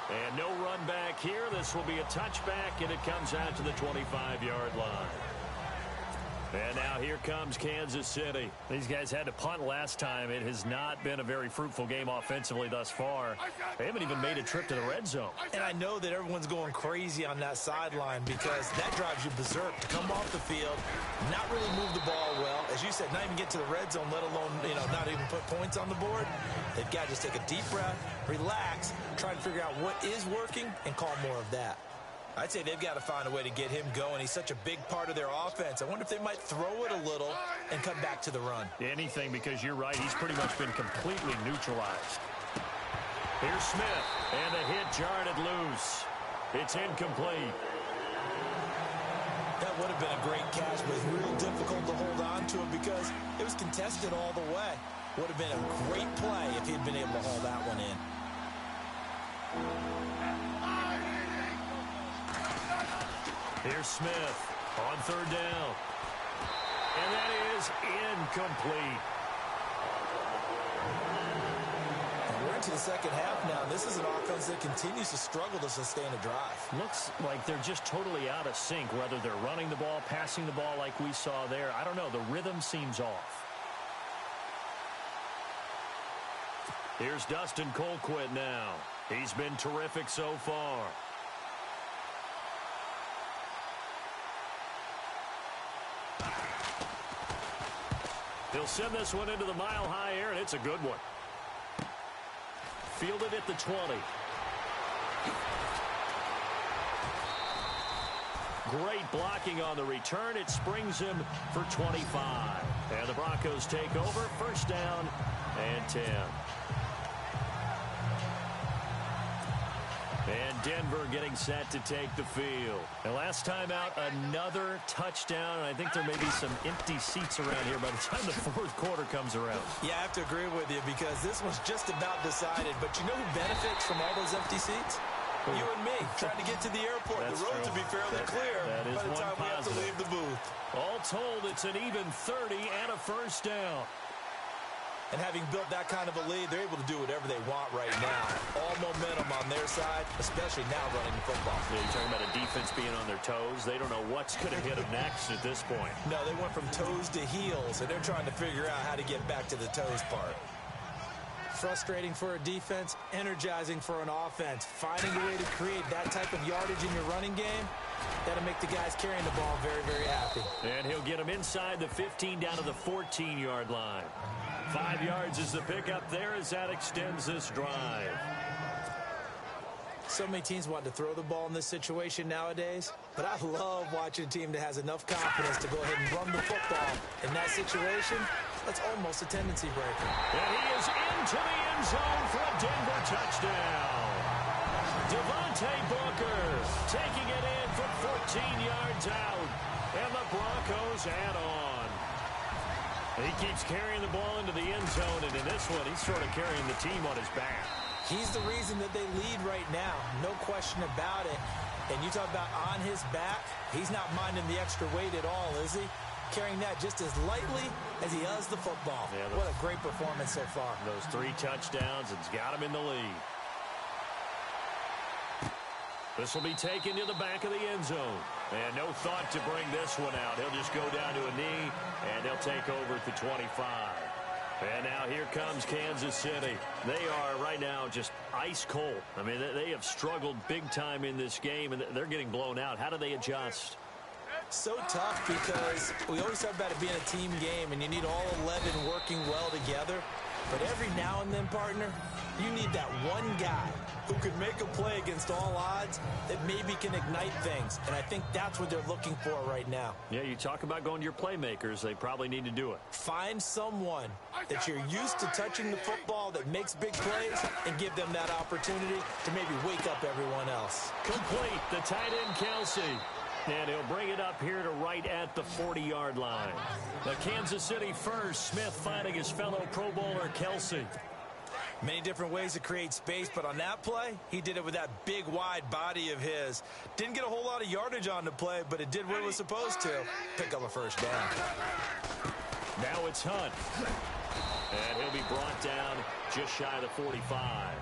And no run back here. This will be a touchback, and it comes out to the 25-yard line. And now here comes Kansas City. These guys had to punt last time. It has not been a very fruitful game offensively thus far. They haven't even made a trip to the red zone. And I know that everyone's going crazy on that sideline because that drives you berserk to come off the field, not really move the ball well. As you said, not even get to the red zone, let alone, not even put points on the board. They've got to just take a deep breath, relax, try to figure out what is working, and call more of that. I'd say they've got to find a way to get him going. He's such a big part of their offense. I wonder if they might throw it a little and come back to the run. Anything, because you're right. He's pretty much been completely neutralized. Here's Smith, and the hit jarred it loose. It's incomplete. That would have been a great catch, but it's real difficult to hold on to it because it was contested all the way. Would have been a great play if he'd been able to haul that one in. Here's Smith on third down. And that is incomplete. And we're into the second half now. This is an offense that continues to struggle to sustain a drive. Looks like they're just totally out of sync, whether they're running the ball, passing the ball like we saw there. I don't know. The rhythm seems off. Here's Dustin Colquitt now. He's been terrific so far. He'll send this one into the mile-high air, and it's a good one. Fielded at the 20. Great blocking on the return. It springs him for 25. And the Broncos take over. First down and 10. And Denver getting set to take the field. And last time out, another touchdown. And I think there may be some empty seats around here by the time the fourth quarter comes around. Yeah, I have to agree with you because this one's just about decided. But you know who benefits from all those empty seats? You and me, trying to get to the airport. That's the road true. to be fairly clear that is by the time we have to leave the booth. All told, it's an even 30 and a first down. And having built that kind of a lead, they're able to do whatever they want right now. All momentum on their side, especially now running the football. Yeah, you're talking about a defense being on their toes. They don't know what's going to hit them next at this point. No, they went from toes to heels, and they're trying to figure out how to get back to the toes part. Frustrating for a defense, energizing for an offense. Finding a way to create that type of yardage in your running game, that'll make the guys carrying the ball very, very happy. And he'll get them inside the 15 down to the 14-yard line. 5 yards is the pickup there as that extends this drive. So many teams want to throw the ball in this situation nowadays, but I love watching a team that has enough confidence to go ahead and run the football. In that situation, that's almost a tendency breaker. And he is into the end zone for a Denver touchdown. Devontae Booker taking it in from 14 yards out. And the Broncos add on. He keeps carrying the ball into the end zone, and in this one, he's sort of carrying the team on his back. He's the reason that they lead right now, no question about it. And you talk about on his back, he's not minding the extra weight at all, is he? Carrying that just as lightly as he does the football. Yeah, what a great performance so far. Those 3 touchdowns, it's got him in the lead. This will be taken to the back of the end zone. And no thought to bring this one out. He'll just go down to a knee, and they'll take over at the 25. And now here comes Kansas City. They are right now just ice cold. I mean, they have struggled big time in this game, and they're getting blown out. How do they adjust? So tough because we always talk about it being a team game, and you need all 11 working well together. But every now and then, partner, you need that one guy who can make a play against all odds that maybe can ignite things. And I think that's what they're looking for right now. Yeah, you talk about going to your playmakers. They probably need to do it. Find someone that you're used to touching the football that makes big plays and give them that opportunity to maybe wake up everyone else. Complete, the tight end Kelsey. And he'll bring it up here to right at the 40-yard line. The Kansas City first, Smith finding his fellow Pro Bowler Kelsey. Many different ways to create space, but on that play, he did it with that big, wide body of his. Didn't get a whole lot of yardage on the play, but it did what it was supposed to. Pick up a first down. Now it's Hunt. And he'll be brought down just shy of the 45.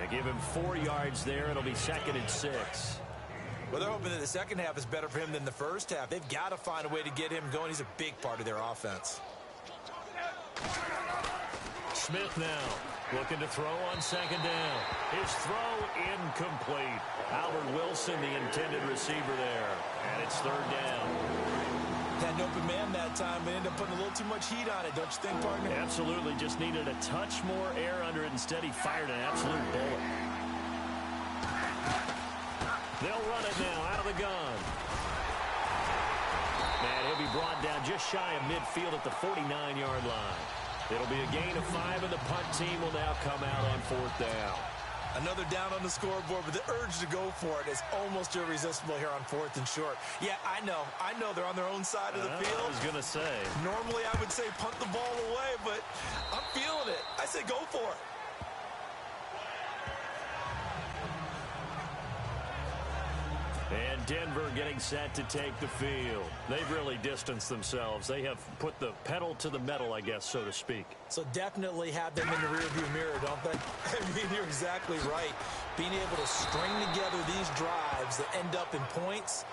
And give him 4 yards there. It'll be 2nd and 6. Well, they're hoping that the second half is better for him than the first half. They've got to find a way to get him going. He's a big part of their offense. Smith now looking to throw on second down. His throw incomplete. Albert Wilson, the intended receiver there. And it's third down. Had an open man that time, but ended up putting a little too much heat on it, don't you think, partner? Absolutely. Just needed a touch more air under it. Instead, he fired an absolute bullet. They'll run it now out of the gun. And he'll be brought down just shy of midfield at the 49-yard line. It'll be a gain of 5, and the punt team will now come out on fourth down. Another down on the scoreboard, but the urge to go for it is almost irresistible here on 4th and short. Yeah, I know they're on their own side of the field. I was going to say. Normally I would say punt the ball away, but I'm feeling it. I say go for it. And Denver getting set to take the field. They've really distanced themselves. They have put the pedal to the metal, I guess, so to speak. So definitely have them in the rearview mirror, don't they? I mean, you're exactly right. Being able to string together these drives that end up in points,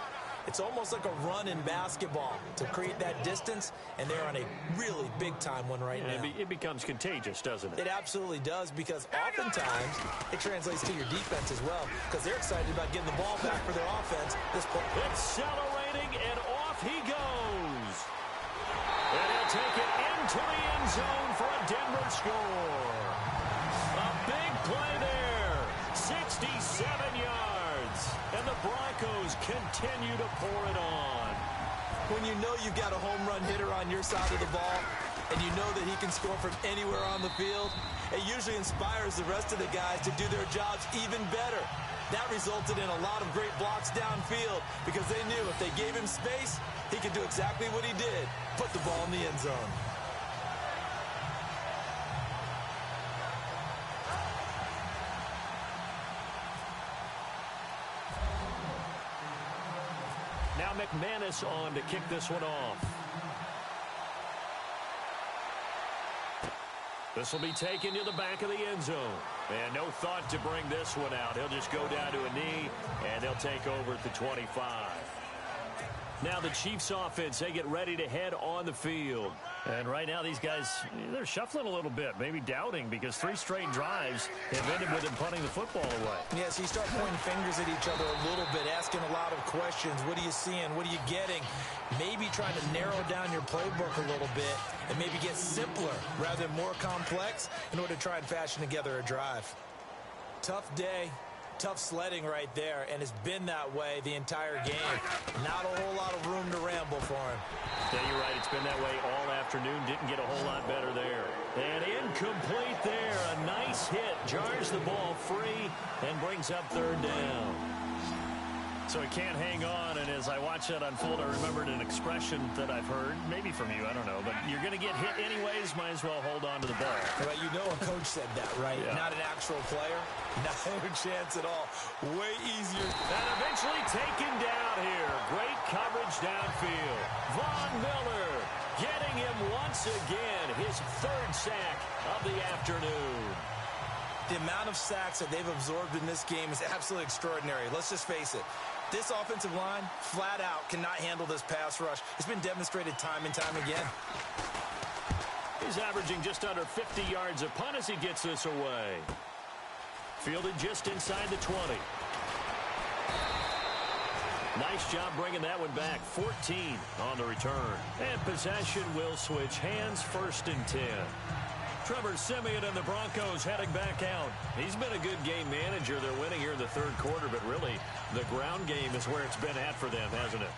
it's almost like a run in basketball to create that distance, and they're on a really big-time one right now. It becomes contagious, doesn't it? It absolutely does, because oftentimes it translates to your defense as well, because they're excited about getting the ball back for their offense. Accelerating, and off he goes. And he'll take it into the end zone for a Denver score. A big play there. 67 yards. And the Broncos continue to pour it on. When you know you've got a home run hitter on your side of the ball, and you know that he can score from anywhere on the field, it usually inspires the rest of the guys to do their jobs even better. That resulted in a lot of great blocks downfield, because they knew if they gave him space, he could do exactly what he did, put the ball in the end zone. Now McManus on to kick this one off. This will be taken to the back of the end zone. And no thought to bring this one out. He'll just go down to a knee, and they'll take over at the 25. Now the Chiefs offense, they get ready to head on the field. And right now these guys, they're shuffling a little bit, maybe doubting, because 3 straight drives have ended with them punting the football away. Yeah, so you start pointing fingers at each other a little bit, asking a lot of questions. What are you seeing? What are you getting? Maybe trying to narrow down your playbook a little bit and maybe get simpler rather than more complex in order to try and fashion together a drive. Tough day. Tough sledding right there, and it's been that way the entire game. Not a whole lot of room to ramble for him. Yeah, you're right. It's been that way all afternoon. Didn't get a whole lot better there. And incomplete there. A nice hit. Jars the ball free and brings up third down. So he can't hang on, and as I watch that unfold, I remembered an expression that I've heard, maybe from you, I don't know, but you're going to get hit anyways, might as well hold on to the ball. Right, you know a coach said that, right? Yeah. Not an actual player. Not a chance at all. Way easier. And eventually taken down here. Great coverage downfield. Von Miller getting him once again, his 3rd sack of the afternoon. The amount of sacks that they've absorbed in this game is absolutely extraordinary. Let's just face it. This offensive line, flat out, cannot handle this pass rush. It's been demonstrated time and time again. He's averaging just under 50 yards a punt as he gets this away. Fielded just inside the 20. Nice job bringing that one back. 14 on the return. And possession will switch hands, 1st and 10. Trevor Siemian and the Broncos heading back out. He's been a good game manager. They're winning here in the 3rd quarter, but really the ground game is where it's been at for them, hasn't it?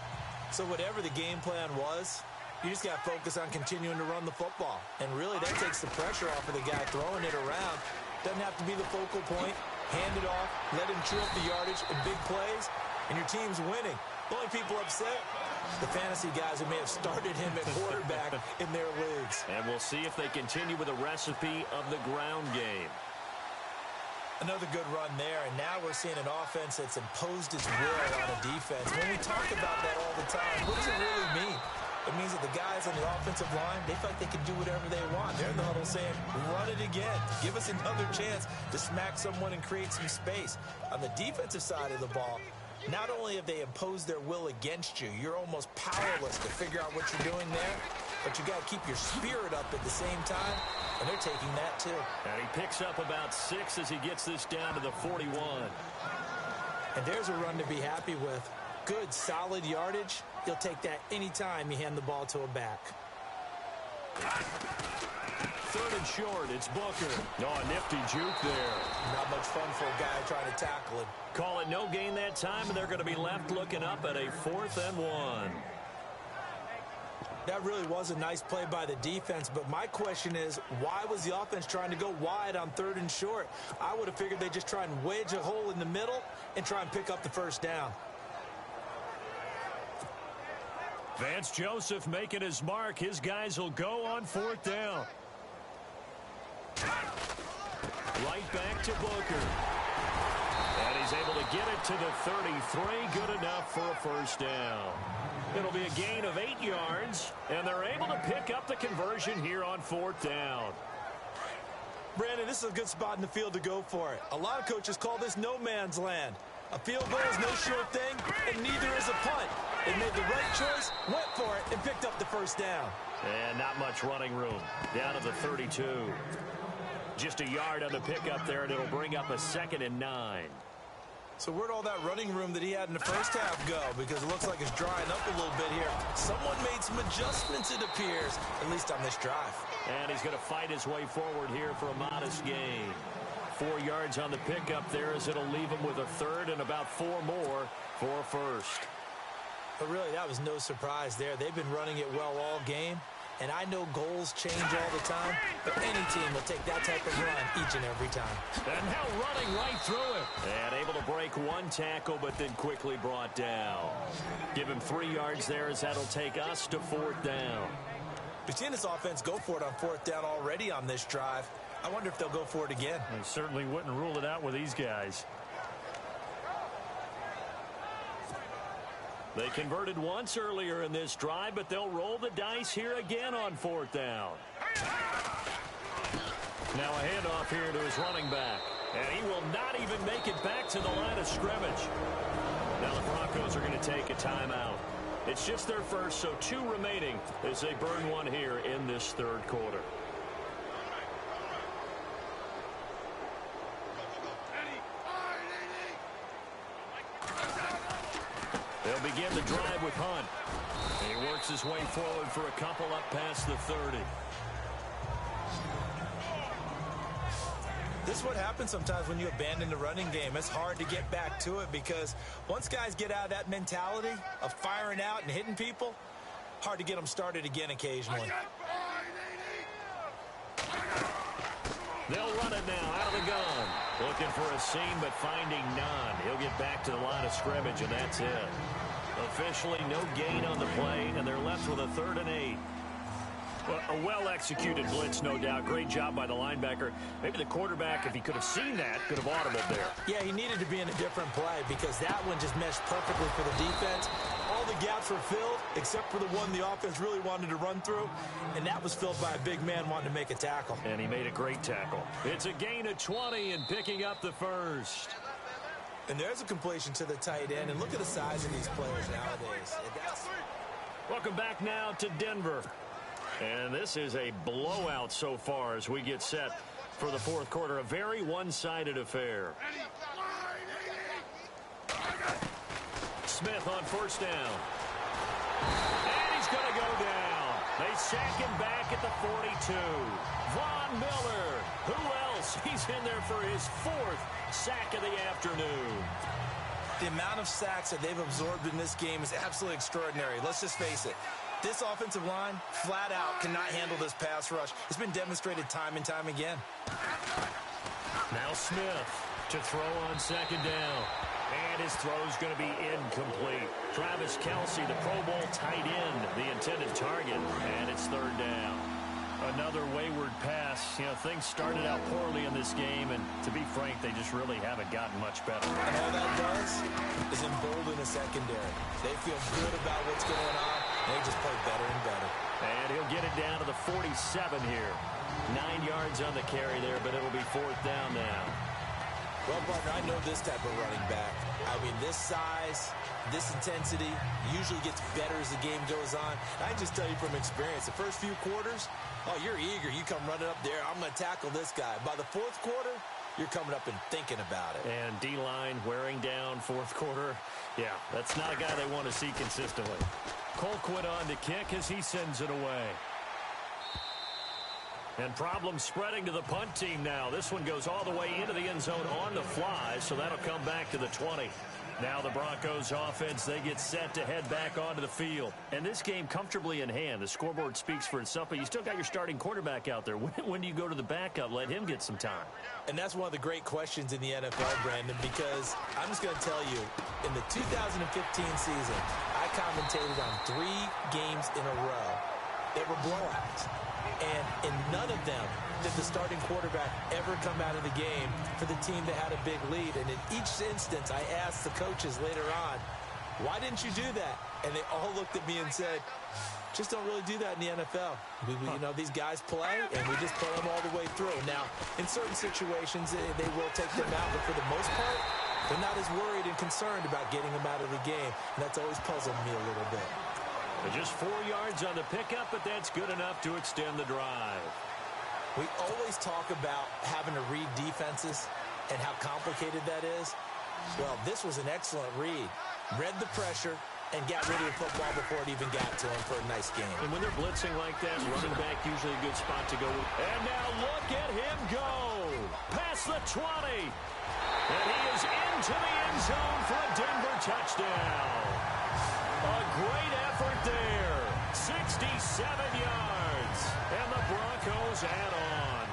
So whatever the game plan was, you just got to focus on continuing to run the football. And really that takes the pressure off of the guy throwing it around. Doesn't have to be the focal point. Hand it off, let him chew up the yardage in big plays, and your team's winning. The only people upset, the fantasy guys who may have started him at quarterback in their leagues. And we'll see if they continue with a recipe of the ground game. Another good run there, and now we're seeing an offense that's imposed its will on a defense. When we talk about that all the time, what does it really mean? It means that the guys on the offensive line, they feel like they can do whatever they want. They're in the huddle saying, run it again. Give us another chance to smack someone and create some space. On the defensive side of the ball, Not only have they imposed their will against you, you're almost powerless to figure out what you're doing there, but you got to keep your spirit up at the same time, and they're taking that too. And he picks up about 6 as he gets this down to the 41. And there's a run to be happy with. Good, solid yardage. You'll take that anytime you hand the ball to a back. 3rd and short, it's Booker. Oh, a nifty juke there. Not much fun for a guy trying to tackle him. Call it no gain that time, and they're going to be left looking up at a 4th and 1. That really was a nice play by the defense, but my question is, why was the offense trying to go wide on 3rd and short? I would have figured they'd just try and wedge a hole in the middle and try and pick up the first down. Vance Joseph making his mark. His guys will go on 4th down. Right back to Booker. And he's able to get it to the 33. Good enough for a first down. It'll be a gain of 8 yards, and they're able to pick up the conversion here on 4th down. Brandon, this is a good spot in the field to go for it. A lot of coaches call this no man's land. A field goal is no sure thing, and neither is a punt. They made the right choice, went for it, and picked up the first down. And not much running room. Down to the 32. Just a yard on the pickup there, and it'll bring up a 2nd and 9. So where'd all that running room that he had in the first half go? Because it looks like it's drying up a little bit here. Someone made some adjustments, it appears, at least on this drive. And he's going to fight his way forward here for a modest gain. 4 yards on the pickup there as it'll leave him with a 3rd and about 4 more for a first. But really, that was no surprise there. They've been running it well all game. And I know goals change all the time, but any team will take that type of run each and every time. And now running right through it. And able to break 1 tackle, but then quickly brought down. Give him 3 yards there as that'll take us to 4th down. We've seen this offense go for it on 4th down already on this drive. I wonder if they'll go for it again. They certainly wouldn't rule it out with these guys. They converted once earlier in this drive, but they'll roll the dice here again on 4th down. Now a handoff here to his running back. And he will not even make it back to the line of scrimmage. Now the Broncos are going to take a timeout. It's just their first, so 2 remaining as they burn 1 here in this 3rd quarter. They'll begin the drive with Hunt. And he works his way forward for a couple up past the 30. This is what happens sometimes when you abandon the running game. It's hard to get back to it because once guys get out of that mentality of firing out and hitting people, hard to get them started again occasionally. They'll run it now out of the gun. Looking for a seam, but finding none. He'll get back to the line of scrimmage, and that's it. Officially no gain on the play, and they're left with a 3rd and 8. Well, a well-executed blitz, no doubt. Great job by the linebacker. Maybe the quarterback, if he could have seen that, could have audibled there. Yeah, he needed to be in a different play because that one just meshed perfectly for the defense. All the gaps were filled except for the one the offense really wanted to run through, and that was filled by a big man wanting to make a tackle. And he made a great tackle. It's a gain of 20 and picking up the first. And there's a completion to the tight end, and look at the size of these players nowadays. Welcome back now to Denver. And this is a blowout so far as we get set for the 4th quarter. A very one-sided affair. Smith on 1st down. And he's going to go down. They sack him back at the 42. Von Miller. Who else? He's in there for his 4th sack of the afternoon. The amount of sacks that they've absorbed in this game is absolutely extraordinary. Let's just face it. This offensive line, flat out, cannot handle this pass rush. It's been demonstrated time and time again. Now Smith to throw on 2nd down. And his throw's going to be incomplete. Travis Kelce, the Pro Bowl tight end, the intended target. And it's 3rd down. Another wayward pass. You know, things started out poorly in this game, and to be frank, they just really haven't gotten much better. And all that does is embolden the secondary. They feel good about what's going on, and they just play better and better. And he'll get it down to the 47 here. 9 yards on the carry there, but it'll be 4th down now. Well, partner, I know this type of running back. I mean, this size, this intensity usually gets better as the game goes on. I can just tell you from experience, the first few quarters, oh, you're eager. You come running up there, I'm going to tackle this guy. By the fourth quarter, you're coming up and thinking about it. And D-line wearing down fourth quarter. Yeah, that's not a guy they want to see consistently. Colquitt on to kick as he sends it away. And problems spreading to the punt team now. This one goes all the way into the end zone on the fly, so that'll come back to the 20. Now the Broncos offense, they get set to head back onto the field. And this game comfortably in hand. The scoreboard speaks for itself, but you still got your starting quarterback out there. When do you go to the backup? Let him get some time. And that's one of the great questions in the NFL, Brandon, because I'm just going to tell you, in the 2015 season, I commentated on 3 games in a row that were blowouts. And in none of them did the starting quarterback ever come out of the game for the team that had a big lead. And in each instance, I asked the coaches later on, why didn't you do that? And they all looked at me and said, just don't really do that in the NFL. You know, these guys play, and we just play them all the way through. Now, in certain situations, they will take them out, but for the most part, they're not as worried and concerned about getting them out of the game. And that's always puzzled me a little bit. Just 4 yards on the pickup, but that's good enough to extend the drive. We always talk about having to read defenses and how complicated that is. Well, this was an excellent read. Read the pressure and got rid of the football before it even got to him for a nice game. And when they're blitzing like that, running back usually a good spot to go. And now look at him go. Past the 20. And he is into the end zone for a Denver touchdown. A great effort there. 67 yards. And the Broncos add on.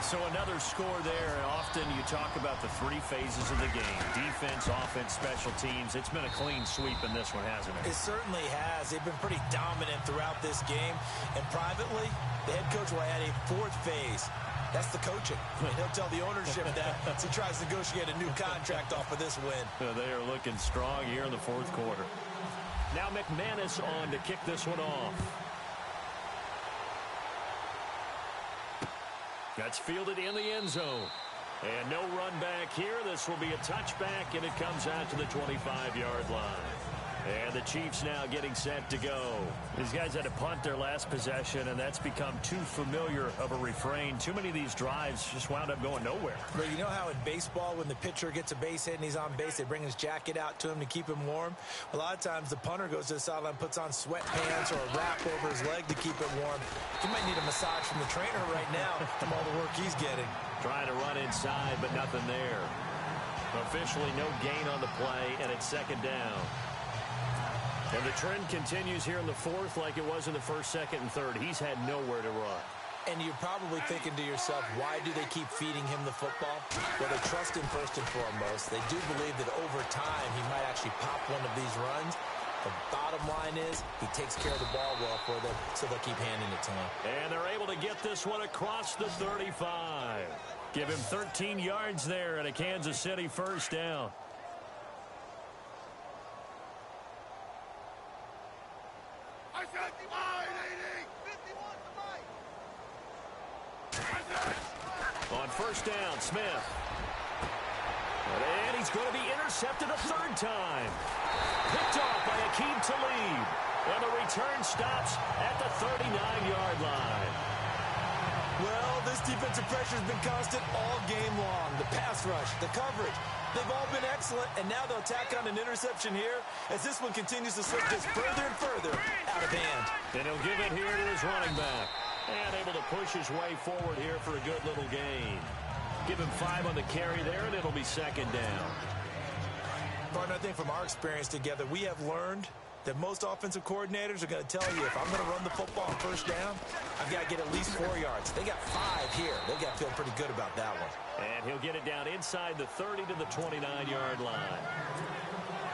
So another score there. Often you talk about the 3 phases of the game. Defense, offense, special teams. It's been a clean sweep in this one, hasn't it? It certainly has. They've been pretty dominant throughout this game. And privately, the head coach will add a 4th phase. That's the coaching. He'll tell the ownership that as he tries to negotiate a new contract off of this win. They are looking strong here in the fourth quarter. Now McManus on to kick this one off. That's fielded in the end zone. And no run back here. This will be a touchback, and it comes out to the 25-yard line. And the Chiefs now getting set to go. These guys had to punt their last possession, and that's become too familiar of a refrain. Too many of these drives just wound up going nowhere. But you know how in baseball, when the pitcher gets a base hit and he's on base, they bring his jacket out to him to keep him warm? A lot of times the punter goes to the sideline, puts on sweatpants or a wrap over his leg to keep it warm. He might need a massage from the trainer right now from all the work he's getting. Trying to run inside, but nothing there. Officially no gain on the play, and it's second down. And the trend continues here in the fourth like it was in the first, second, and third. He's had nowhere to run. And you're probably thinking to yourself, why do they keep feeding him the football? Well, they trust him first and foremost. They do believe that over time he might actually pop one of these runs. The bottom line is he takes care of the ball well for them, so they'll keep handing it to him. And they're able to get this one across the 35. Give him 13 yards there and a Kansas City first down. On first down, Smith. And he's going to be intercepted a 3rd time. Picked off by Akeem Talib. And the return stops at the 39-yard line. Well, this defensive pressure has been constant all game long. The pass rush, the coverage, they've all been excellent. And now they'll tack on an interception here as this one continues to slip just further and further out of hand. And he'll give it here to his running back. And able to push his way forward here for a good little gain. Give him 5 on the carry there, and it'll be second down. Partner, I think from our experience together, we have learned that most offensive coordinators are going to tell you, if I'm going to run the football on first down, I've got to get at least 4 yards. They got 5 here. They got to feel pretty good about that one. And he'll get it down inside the 30 to the 29-yard line.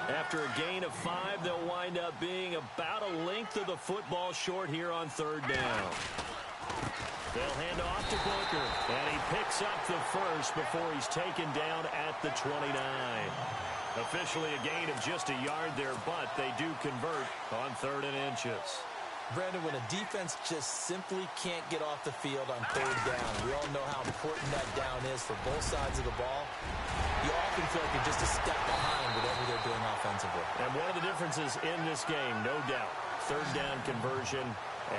After a gain of 5, they'll wind up being about a length of the football short here on 3rd down. They'll hand off to Booker, and he picks up the first before he's taken down at the 29. Officially a gain of just a yard there, but they do convert on 3rd and inches. Brandon, when a defense just simply can't get off the field on third down, we all know how important that down is for both sides of the ball. You often feel like you're just a step behind whatever they're doing offensively. And one of the differences in this game, no doubt, third down conversion,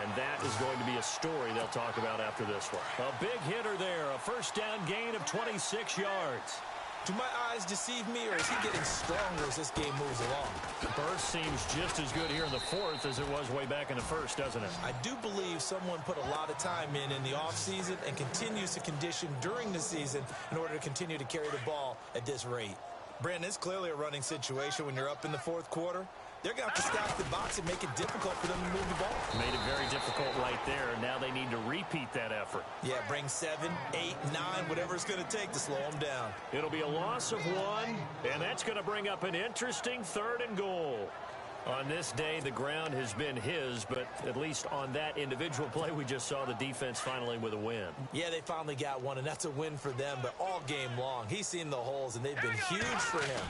and that is going to be a story they'll talk about after this one. A big hitter there, a first down gain of 26 yards. Do my eyes deceive me, or is he getting stronger as this game moves along? Burst seems just as good here in the fourth as it was way back in the first, doesn't it? I do believe someone put a lot of time in the offseason and continues to condition during the season in order to continue to carry the ball at this rate. Brandon, it's clearly a running situation when you're up in the fourth quarter. They're going to have to stack the box and make it difficult for them to move the ball. Made it very difficult right there. Now they need to repeat that effort. Yeah, bring 7, 8, 9, whatever it's going to take to slow them down. It'll be a loss of 1, and that's going to bring up an interesting 3rd and goal. On this day, the ground has been his, but at least on that individual play, we just saw the defense finally with a win. Yeah, they finally got one, and that's a win for them, but all game long, he's seen the holes, and they've been huge for him.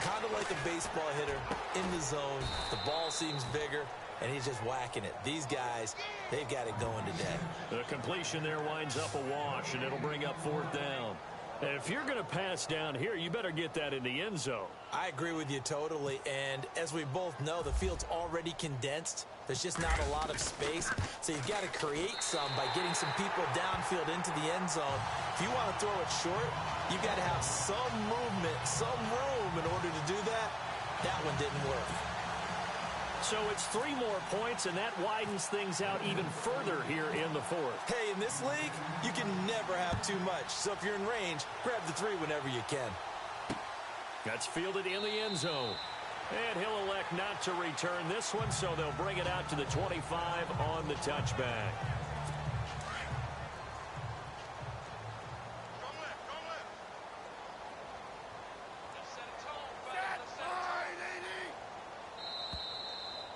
Kind of like a baseball hitter in the zone. The ball seems bigger, and he's just whacking it. These guys, they've got it going today. The completion there winds up a wash, and it'll bring up 4th down. And if you're going to pass down here, you better get that in the end zone. I agree with you totally, and as we both know, the field's already condensed. There's just not a lot of space, so you've got to create some by getting some people downfield into the end zone. If you want to throw it short, you've got to have some movement, some room in order to do that. That one didn't work. So it's 3 more points, and that widens things out even further here in the 4th. Hey, in this league, you can never have too much. So if you're in range, grab the 3 whenever you can. That's fielded in the end zone. And he'll elect not to return this one, so they'll bring it out to the 25 on the touchback.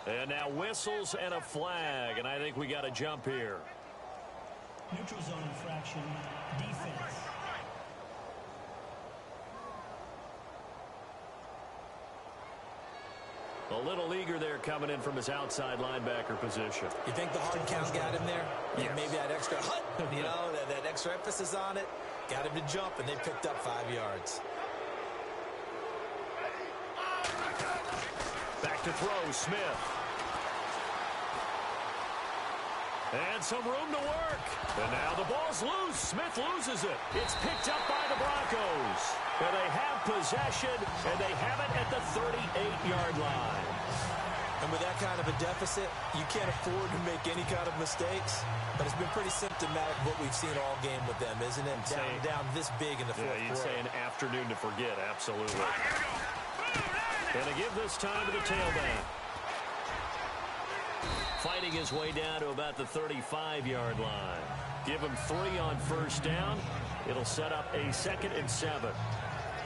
And now whistles and a flag, and I think we got to jump here. Neutral zone infraction, defense. A little eager there coming in from his outside linebacker position. You think the hard count got him there? Yes. Yeah, maybe that extra hut, you know, that extra emphasis on it, got him to jump, and they picked up 5 yards. Back to throw, Smith. And some room to work. And now the ball's loose. Smith loses it. It's picked up by the Broncos. And they have possession, and they have it at the 38-yard line. And with that kind of a deficit, you can't afford to make any kind of mistakes. But it's been pretty symptomatic of what we've seen all game with them, isn't it? Down this big in the fourth quarter. You'd say an afternoon to forget, absolutely. And they give this time to the tailback. Fighting his way down to about the 35-yard line. Give him 3 on first down. It'll set up a 2nd and 7.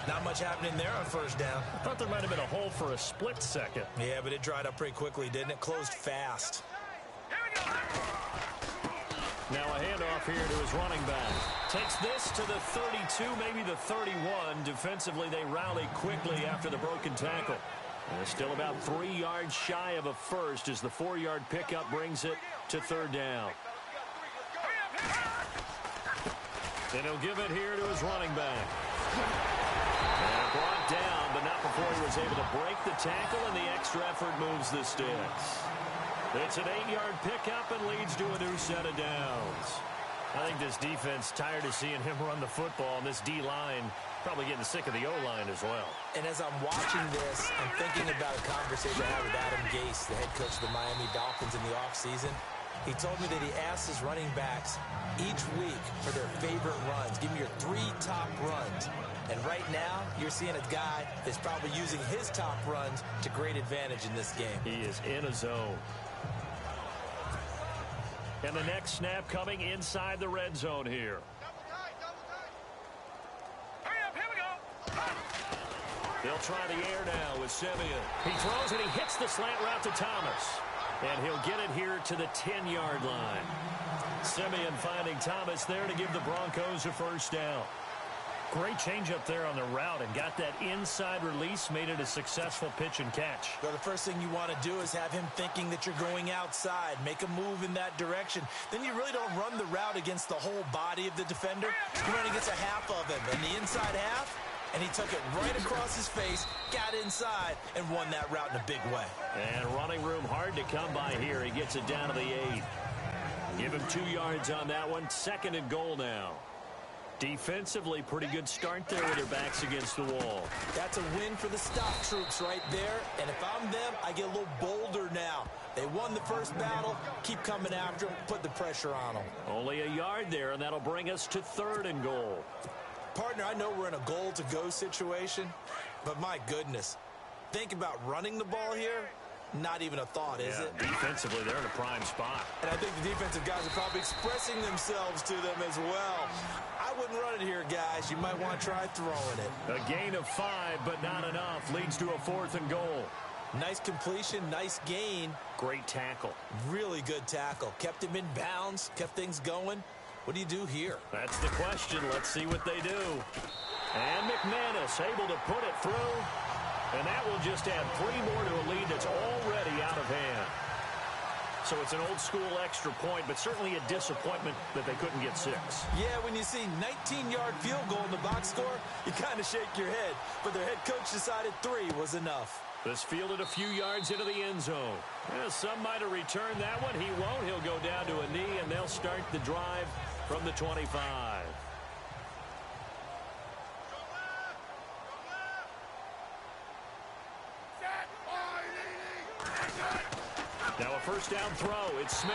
Not much happening there on first down. I thought there might have been a hole for a split second. Yeah, but it dried up pretty quickly, didn't it? Closed fast. Now a handoff here to his running back. Takes this to the 32, maybe the 31. Defensively, they rally quickly after the broken tackle. And they're still about 3 yards shy of a first as the 4-yard pickup brings it to 3rd down. And he'll give it here to his running back. And brought down, but not before he was able to break the tackle, and the extra effort moves the sticks. It's an 8-yard pickup and leads to a new set of downs. I think this defense tired of seeing him run the football, and this D-line probably getting sick of the O-line as well. And as I'm watching this, I'm thinking about a conversation I had with Adam Gase, the head coach of the Miami Dolphins in the offseason. He told me that he asked his running backs each week for their favorite runs. Give me your 3 top runs. And right now, you're seeing a guy that's probably using his top runs to great advantage in this game. He is in a zone. And the next snap coming inside the red zone here. They'll try the air now with Simeon. He throws and he hits the slant route to Thomas. And he'll get it here to the 10-yard line. Simeon finding Thomas there to give the Broncos a first down. Great change up there on the route and got that inside release, made it a successful pitch and catch. Well, the first thing you want to do is have him thinking that you're going outside, make a move in that direction. Then you really don't run the route against the whole body of the defender. You run against a half of him, and the inside half, and he took it right across his face, got inside, and won that route in a big way. And running room hard to come by here. He gets it down to the 8. Give him 2 yards on that one. 2nd and goal now. Defensively, pretty good start there with their backs against the wall. That's a win for the stop troops right there. And if I'm them, I get a little bolder now. They won the first battle. Keep coming after them. Put the pressure on them. Only a yard there, and that'll bring us to 3rd and goal. Partner, I know we're in a goal-to-go situation, but my goodness, think about running the ball here. Not even a thought, is it? Defensively, they're in a prime spot. And I think the defensive guys are probably expressing themselves to them as well. I wouldn't run it here, guys. You might want to try throwing it. A gain of 5, but not enough. Leads to a 4th and goal. Nice completion, nice gain. Great tackle. Really good tackle. Kept him in bounds, kept things going. What do you do here? That's the question. Let's see what they do. And McManus able to put it through. And that will just add 3 more to a lead that's already out of hand. So it's an old-school extra point, but certainly a disappointment that they couldn't get 6. Yeah, when you see 19-yard field goal in the box score, you kind of shake your head. But their head coach decided 3 was enough. This fielded a few yards into the end zone. Yeah, some might have returned that one. He won't. He'll go down to a knee, and they'll start the drive from the 25. Now a first down throw. It's Smith.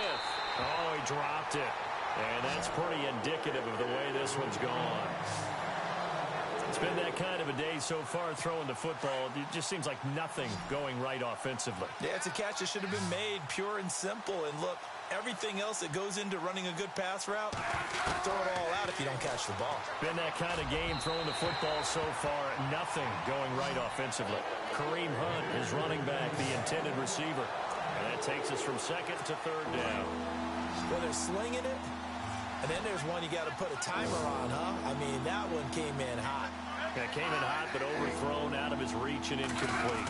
Oh, he dropped it. And that's pretty indicative of the way this one's gone. It's been that kind of a day so far throwing the football. It just seems like nothing going right offensively. Yeah, it's a catch that should have been made, pure and simple. And look, everything else that goes into running a good pass route, throw it all out if you don't catch the ball. Been that kind of game throwing the football so far. Nothing going right offensively. Kareem Hunt is running back, the intended receiver. And that takes us from 2nd to 3rd down. Well, they're slinging it. And then there's one you got to put a timer on, huh? I mean, that one came in hot. Yeah, came in hot, but overthrown out of his reach and incomplete.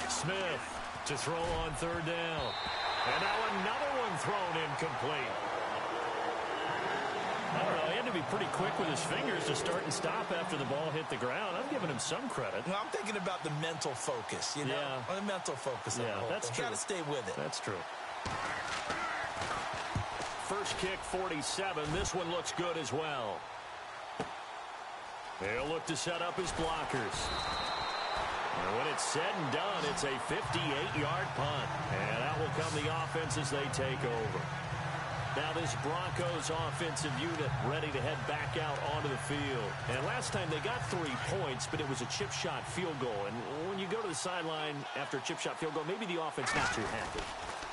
Smith to throw on 3rd down. And now another one thrown incomplete. I don't know, he had to be pretty quick with his fingers to start and stop after the ball hit the ground. I'm giving him some credit. Well, I'm thinking about the mental focus, you know? Yeah. The mental focus. Yeah, that's true. Got to stay with it. That's true. First kick, 47. This one looks good as well. They'll look to set up his blockers. And when it's said and done, it's a 58-yard punt. And out will come the offense as they take over. Now this Broncos offensive unit ready to head back out onto the field. And last time they got 3 points, but it was a chip shot field goal. And when you go to the sideline after a chip shot field goal, maybe the offense not too happy.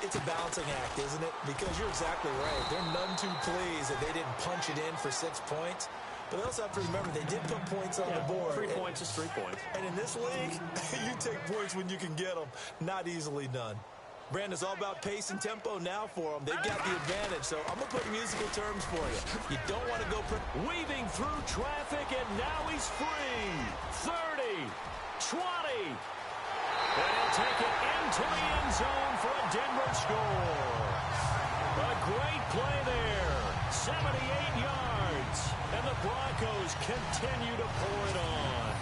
It's a balancing act, isn't it? Because you're exactly right. They're none too pleased that they didn't punch it in for 6 points. But they also have to remember they did put points on the board. 3 points is 3 points. And in this league, you take points when you can get them. Not easily done. Brandon's all about pace and tempo now for them. They've got the advantage, so I'm going to put musical terms for you. You don't want to go... Weaving through traffic, and now he's free. 30, 20. And he'll take it into the end zone for a Denver score. A great play there. 78 yards. And the Broncos continue to pour it on.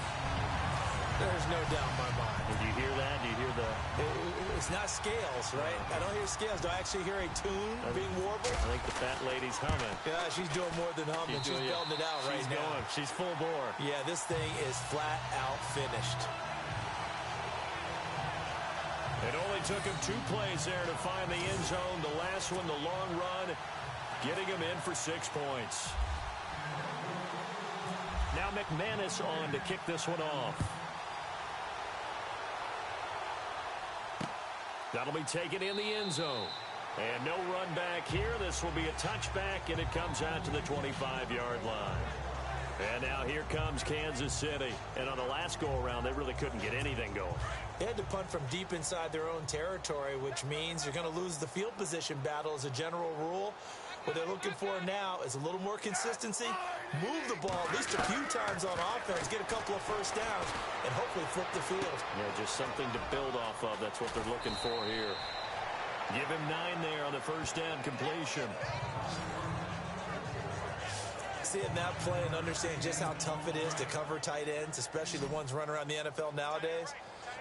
There's no doubt in my mind. Did you hear that? Do you hear the... It's not scales, right? I don't hear scales. Do I actually hear a tune being warbled? I think the fat lady's humming. Yeah, she's doing more than humming. She's belting it out right now. She's going. She's full bore. Yeah, this thing is flat out finished. It only took him 2 plays there to find the end zone. The last one, the long run, getting him in for 6 points. Now McManus on to kick this one off. That'll be taken in the end zone. And no run back here. This will be a touchback, and it comes out to the 25-yard line. And now here comes Kansas City. And on the last go-around, they really couldn't get anything going. They had to punt from deep inside their own territory, which means you're going to lose the field position battle as a general rule. What they're looking for now is a little more consistency, move the ball at least a few times on offense, get a couple of first downs, and hopefully flip the field. Yeah, just something to build off of. That's what they're looking for here. Give him 9 there on the first down completion. Seeing that play and understanding just how tough it is to cover tight ends, especially the ones running around the NFL nowadays,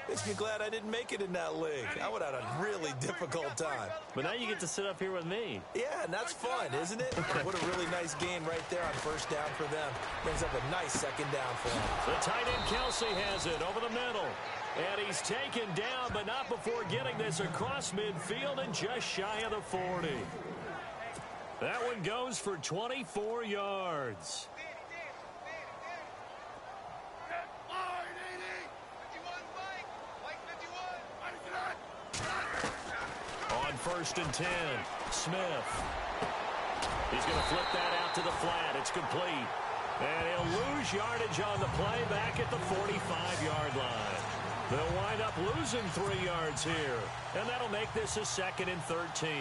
makes me glad I didn't make it in that league. I would have had a really difficult time. But now you get to sit up here with me. Yeah, and that's fun, isn't it? What a really nice gain right there on first down for them. Brings up a nice second down for them. The tight end Kelsey has it over the middle. And he's taken down, but not before getting this across midfield and just shy of the 40. That one goes for 24 yards. On first and 10, Smith. He's going to flip that out to the flat. It's complete. And he'll lose yardage on the play back at the 45-yard line. They'll wind up losing 3 yards here. And that'll make this a 2nd and 13.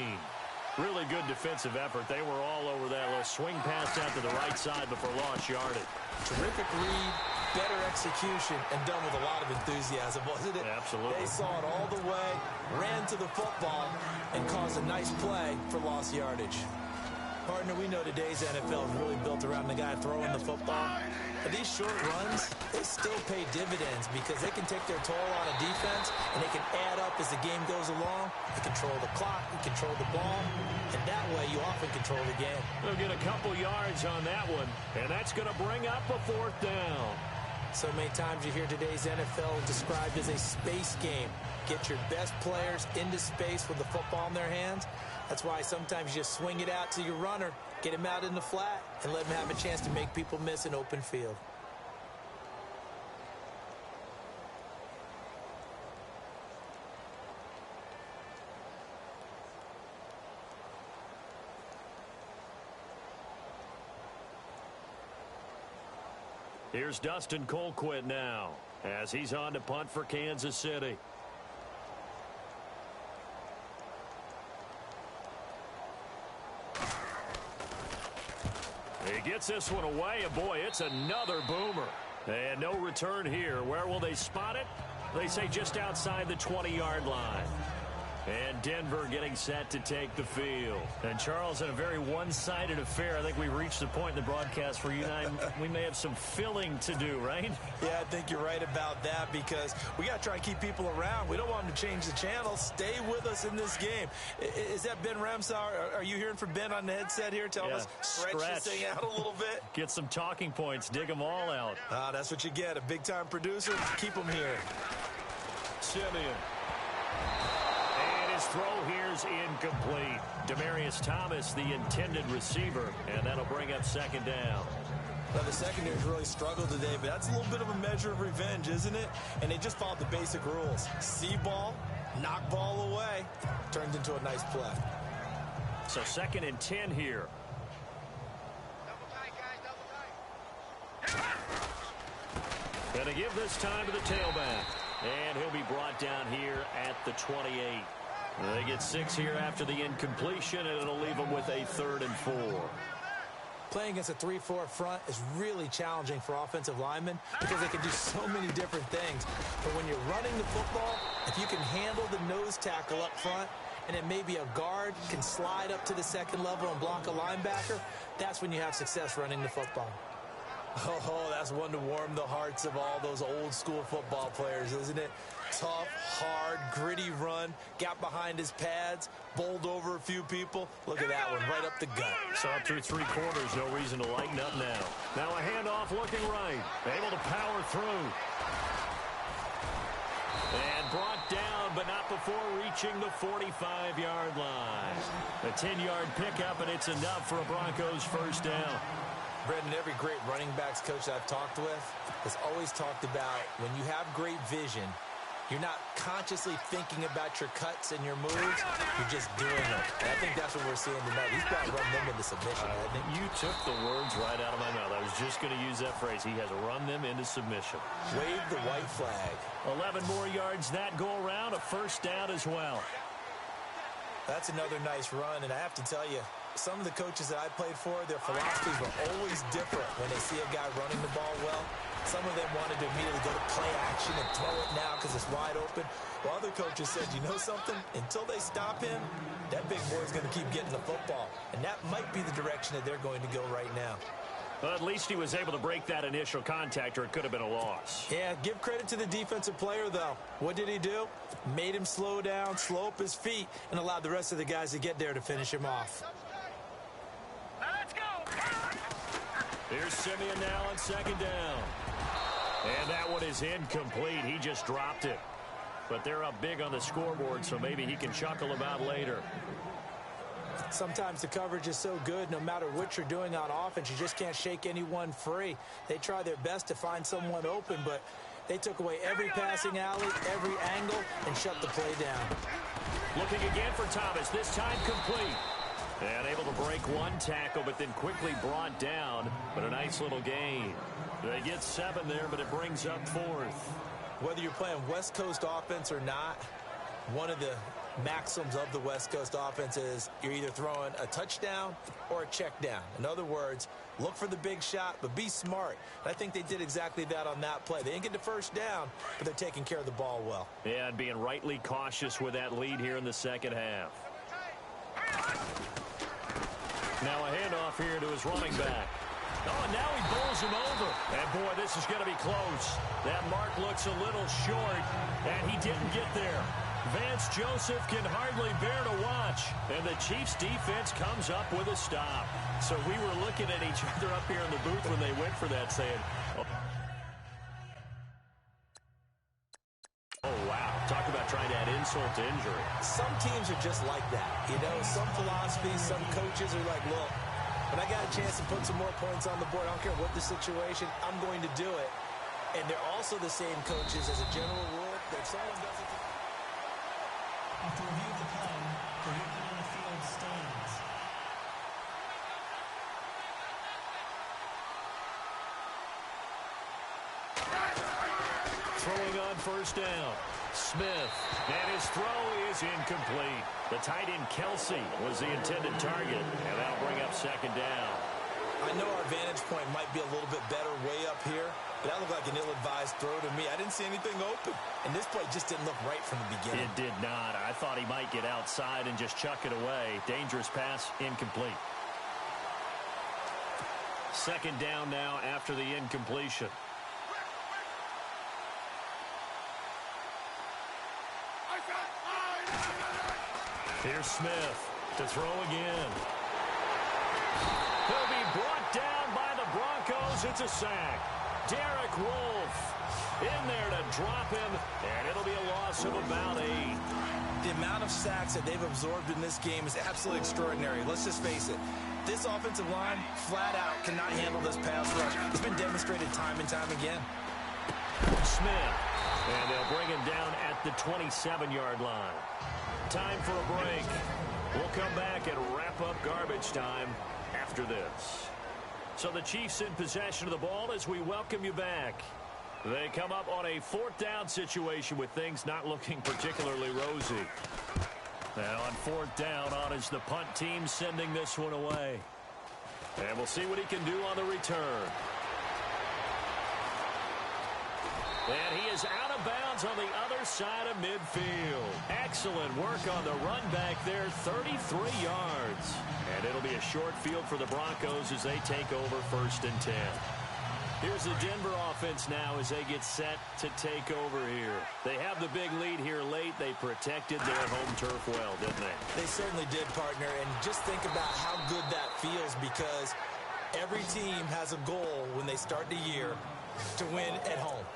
Really good defensive effort. They were all over that little swing pass out to the right side before lost yardage. Terrific read, better execution, and done with a lot of enthusiasm, wasn't it? Absolutely. They saw it all the way, ran to the football, and caused a nice play for lost yardage. Partner, we know today's NFL is really built around the guy throwing the football. But these short runs, they still pay dividends because they can take their toll on a defense, and they can add up as the game goes along. They control the clock, they control the ball, and that way you often control the game. They'll get a couple yards on that one, and that's going to bring up a 4th down. So many times you hear today's NFL described as a space game. Get your best players into space with the football in their hands. That's why sometimes you just swing it out to your runner, get him out in the flat, and let him have a chance to make people miss an open field. Here's Dustin Colquitt now as he's on to punt for Kansas City. He gets this one away, and boy, it's another boomer. And no return here. Where will they spot it? They say just outside the 20-yard line. And Denver getting set to take the field. And Charles, in a very one-sided affair, I think we reached the point in the broadcast where you and I, we may have some filling to do, right? Yeah, I think you're right about that because we got to try and keep people around. We don't want them to change the channel. Stay with us in this game. Is that Ben Ramsauer? Are you hearing from Ben on the headset here telling us stretch this thing out a little bit? Get some talking points. Dig them all out. That's what you get. A big-time producer. Keep them here. Simeon. His throw here's incomplete. Demaryius Thomas, the intended receiver, and that'll bring up 2nd down. Well, the secondary's really struggled today, but that's a little bit of a measure of revenge, isn't it? And they just followed the basic rules. See ball, knock ball away. Turned into a nice play. So 2nd and 10 here. Double tight, guys, double tight. Gonna give this time to the tailback. And he'll be brought down here at the 28. They get 6 here after the incompletion, and it'll leave them with a 3rd and 4. Playing against a 3-4 front is really challenging for offensive linemen because they can do so many different things. But when you're running the football, if you can handle the nose tackle up front, and then maybe a guard can slide up to the 2nd level and block a linebacker, that's when you have success running the football. Oh, that's one to warm the hearts of all those old-school football players, isn't it? Tough, hard, gritty run, got behind his pads, bowled over a few people. Look at that one, right up the gut. So up through 3 quarters, no reason to lighten up now. Now a handoff looking right, able to power through. And brought down, but not before reaching the 45-yard line. A 10-yard pickup, and it's enough for a Broncos 1st down. Brendan, every great running backs coach I've talked with has always talked about when you have great vision, you're not consciously thinking about your cuts and your moves, you're just doing them. And I think that's what we're seeing tonight. He's got to run them into submission, I think. You took the words right out of my mouth. I was just going to use that phrase. He has run them into submission. Wave the white flag. 11 more yards that go around, a 1st down as well. That's another nice run, and I have to tell you, some of the coaches that I played for, their philosophies were always different when they see a guy running the ball well. Some of them wanted to immediately go to play action and throw it now because it's wide open. While other coaches said, you know something? Until they stop him, that big boy's going to keep getting the football. And that might be the direction that they're going to go right now. But at least he was able to break that initial contact, or it could have been a loss. Yeah, give credit to the defensive player, though. What did he do? Made him slow down, slow up his feet, and allowed the rest of the guys to get there to finish him off. Here's Simeon now on second down. And that one is incomplete. He just dropped it. But they're up big on the scoreboard, so maybe he can chuckle about later. Sometimes the coverage is so good, no matter what you're doing on offense, you just can't shake anyone free. They try their best to find someone open, but they took away every passing alley, every angle, and shut the play down. Looking again for Thomas, this time complete. And able to break one tackle, but then quickly brought down. But a nice little gain. They get 7 there, but it brings up 4th. Whether you're playing West Coast offense or not, one of the maxims of the West Coast offense is you're either throwing a touchdown or a check down. In other words, look for the big shot, but be smart. And I think they did exactly that on that play. They didn't get the first down, but they're taking care of the ball well. Yeah, and being rightly cautious with that lead here in the second half. Now a handoff here to his running back. Oh, and now he bowls him over. And, boy, this is going to be close. That mark looks a little short, and he didn't get there. Vance Joseph can hardly bear to watch, and the Chiefs' defense comes up with a stop. So we were looking at each other up here in the booth when they went for that, saying, oh, wow. Talk about trying to add insult to injury. Some teams are just like that. You know, some philosophies, some coaches are like, look, when I got a chance to put some more points on the board, I don't care what the situation, I'm going to do it. And they're also the same coaches as a general rule that someone doesn't. After review of the play, the ruling on the field stands. Throwing on first down. Smith, and his throw is incomplete. The tight end Kelsey was the intended target, and that'll bring up second down. I know our vantage point might be a little bit better way up here, but that looked like an ill-advised throw to me. I didn't see anything open, and this play just didn't look right from the beginning. It did not. I thought he might get outside and just chuck it away. Dangerous pass, incomplete. Second down now after the incompletion. Here's Smith to throw again. He'll be brought down by the Broncos. It's a sack. Derek Wolfe in there to drop him, and it'll be a loss of about 8. The amount of sacks that they've absorbed in this game is absolutely extraordinary. Let's just face it. This offensive line, flat out, cannot handle this pass rush. It's been demonstrated time and time again. Smith, and they'll bring him down at the 27-yard line. Time for a break. We'll come back and wrap up garbage time after this. So the Chiefs in possession of the ball as we welcome you back. They come up on a 4th down situation with things not looking particularly rosy. Now on 4th down, on is the punt team sending this one away. And we'll see what he can do on the return. And he is out of bounds on the other side of midfield. Excellent work on the run back there, 33 yards. And it'll be a short field for the Broncos as they take over 1st and 10. Here's the Denver offense now as they get set to take over here. They have the big lead here late. They protected their home turf well, didn't they? They certainly did, partner. And just think about how good that feels, because every team has a goal when they start the year to win at home.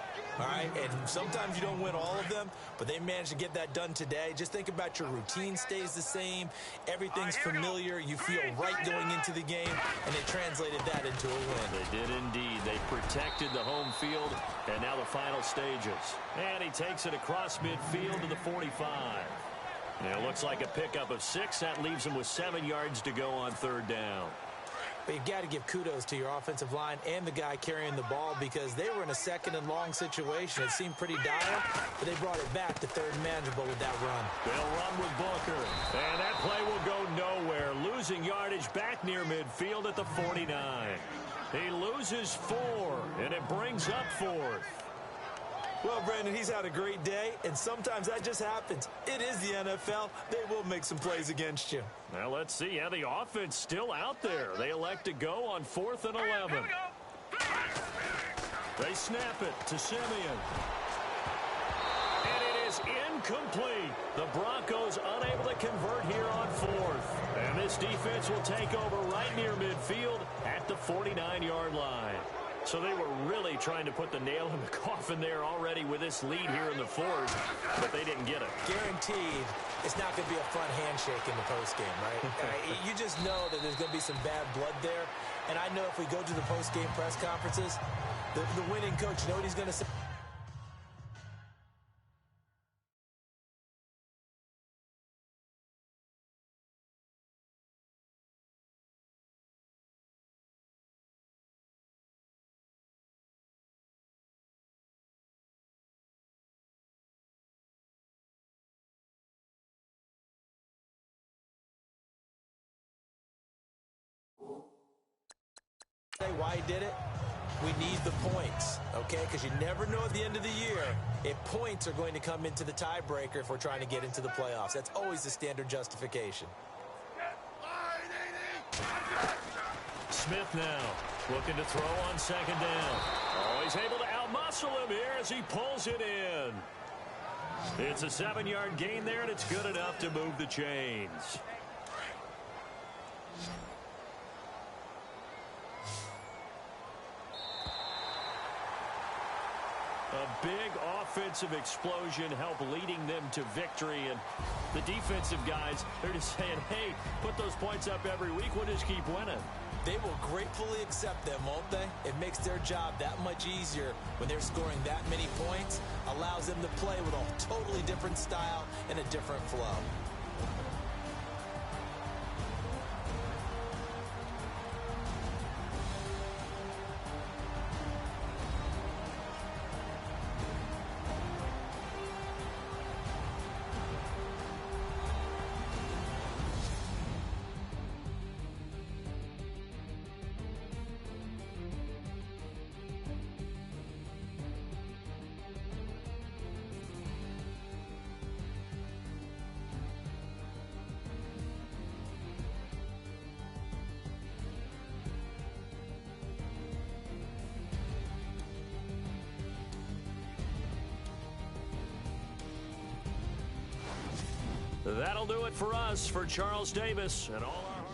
All right, and sometimes you don't win all of them, but they managed to get that done today. Just think about your routine stays the same. Everything's familiar. You feel right going into the game, and they translated that into a win. They did indeed. They protected the home field, and now the final stages. And he takes it across midfield to the 45. And it looks like a pickup of 6. That leaves him with 7 yards to go on 3rd down. But you've got to give kudos to your offensive line and the guy carrying the ball because they were in a second and long situation. It seemed pretty dire, but they brought it back to third and manageable with that run. They'll run with Booker. And that play will go nowhere. Losing yardage back near midfield at the 49. He loses 4, and it brings up 4th. Well, Brandon, he's had a great day, and sometimes that just happens. It is the NFL. They will make some plays against you. Now, let's see. Yeah, the offense still out there. They elect to go on 4th and 11. They snap it to Simeon. And it is incomplete. The Broncos unable to convert here on 4th. And this defense will take over right near midfield at the 49-yard line. So they were really trying to put the nail in the coffin there already with this lead here in the 4th, but they didn't get it. Guaranteed it's not going to be a fun handshake in the postgame, right? You just know that there's going to be some bad blood there. And I know if we go to the postgame press conferences, the winning coach, you know what he's going to say? Why he did it? We need the points, okay? Because you never know at the end of the year if points are going to come into the tiebreaker if we're trying to get into the playoffs. That's always the standard justification. Smith now looking to throw on 2nd down. Oh, he's able to outmuscle him here as he pulls it in. It's a 7-yard gain there, and it's good enough to move the chains. A big offensive explosion helped leading them to victory. And the defensive guys, they're just saying, hey, put those points up every week. We'll just keep winning. They will gratefully accept them, won't they? It makes their job that much easier when they're scoring that many points. Allows them to play with a totally different style and a different flow. That'll do it for us. For Charles Davis and all our...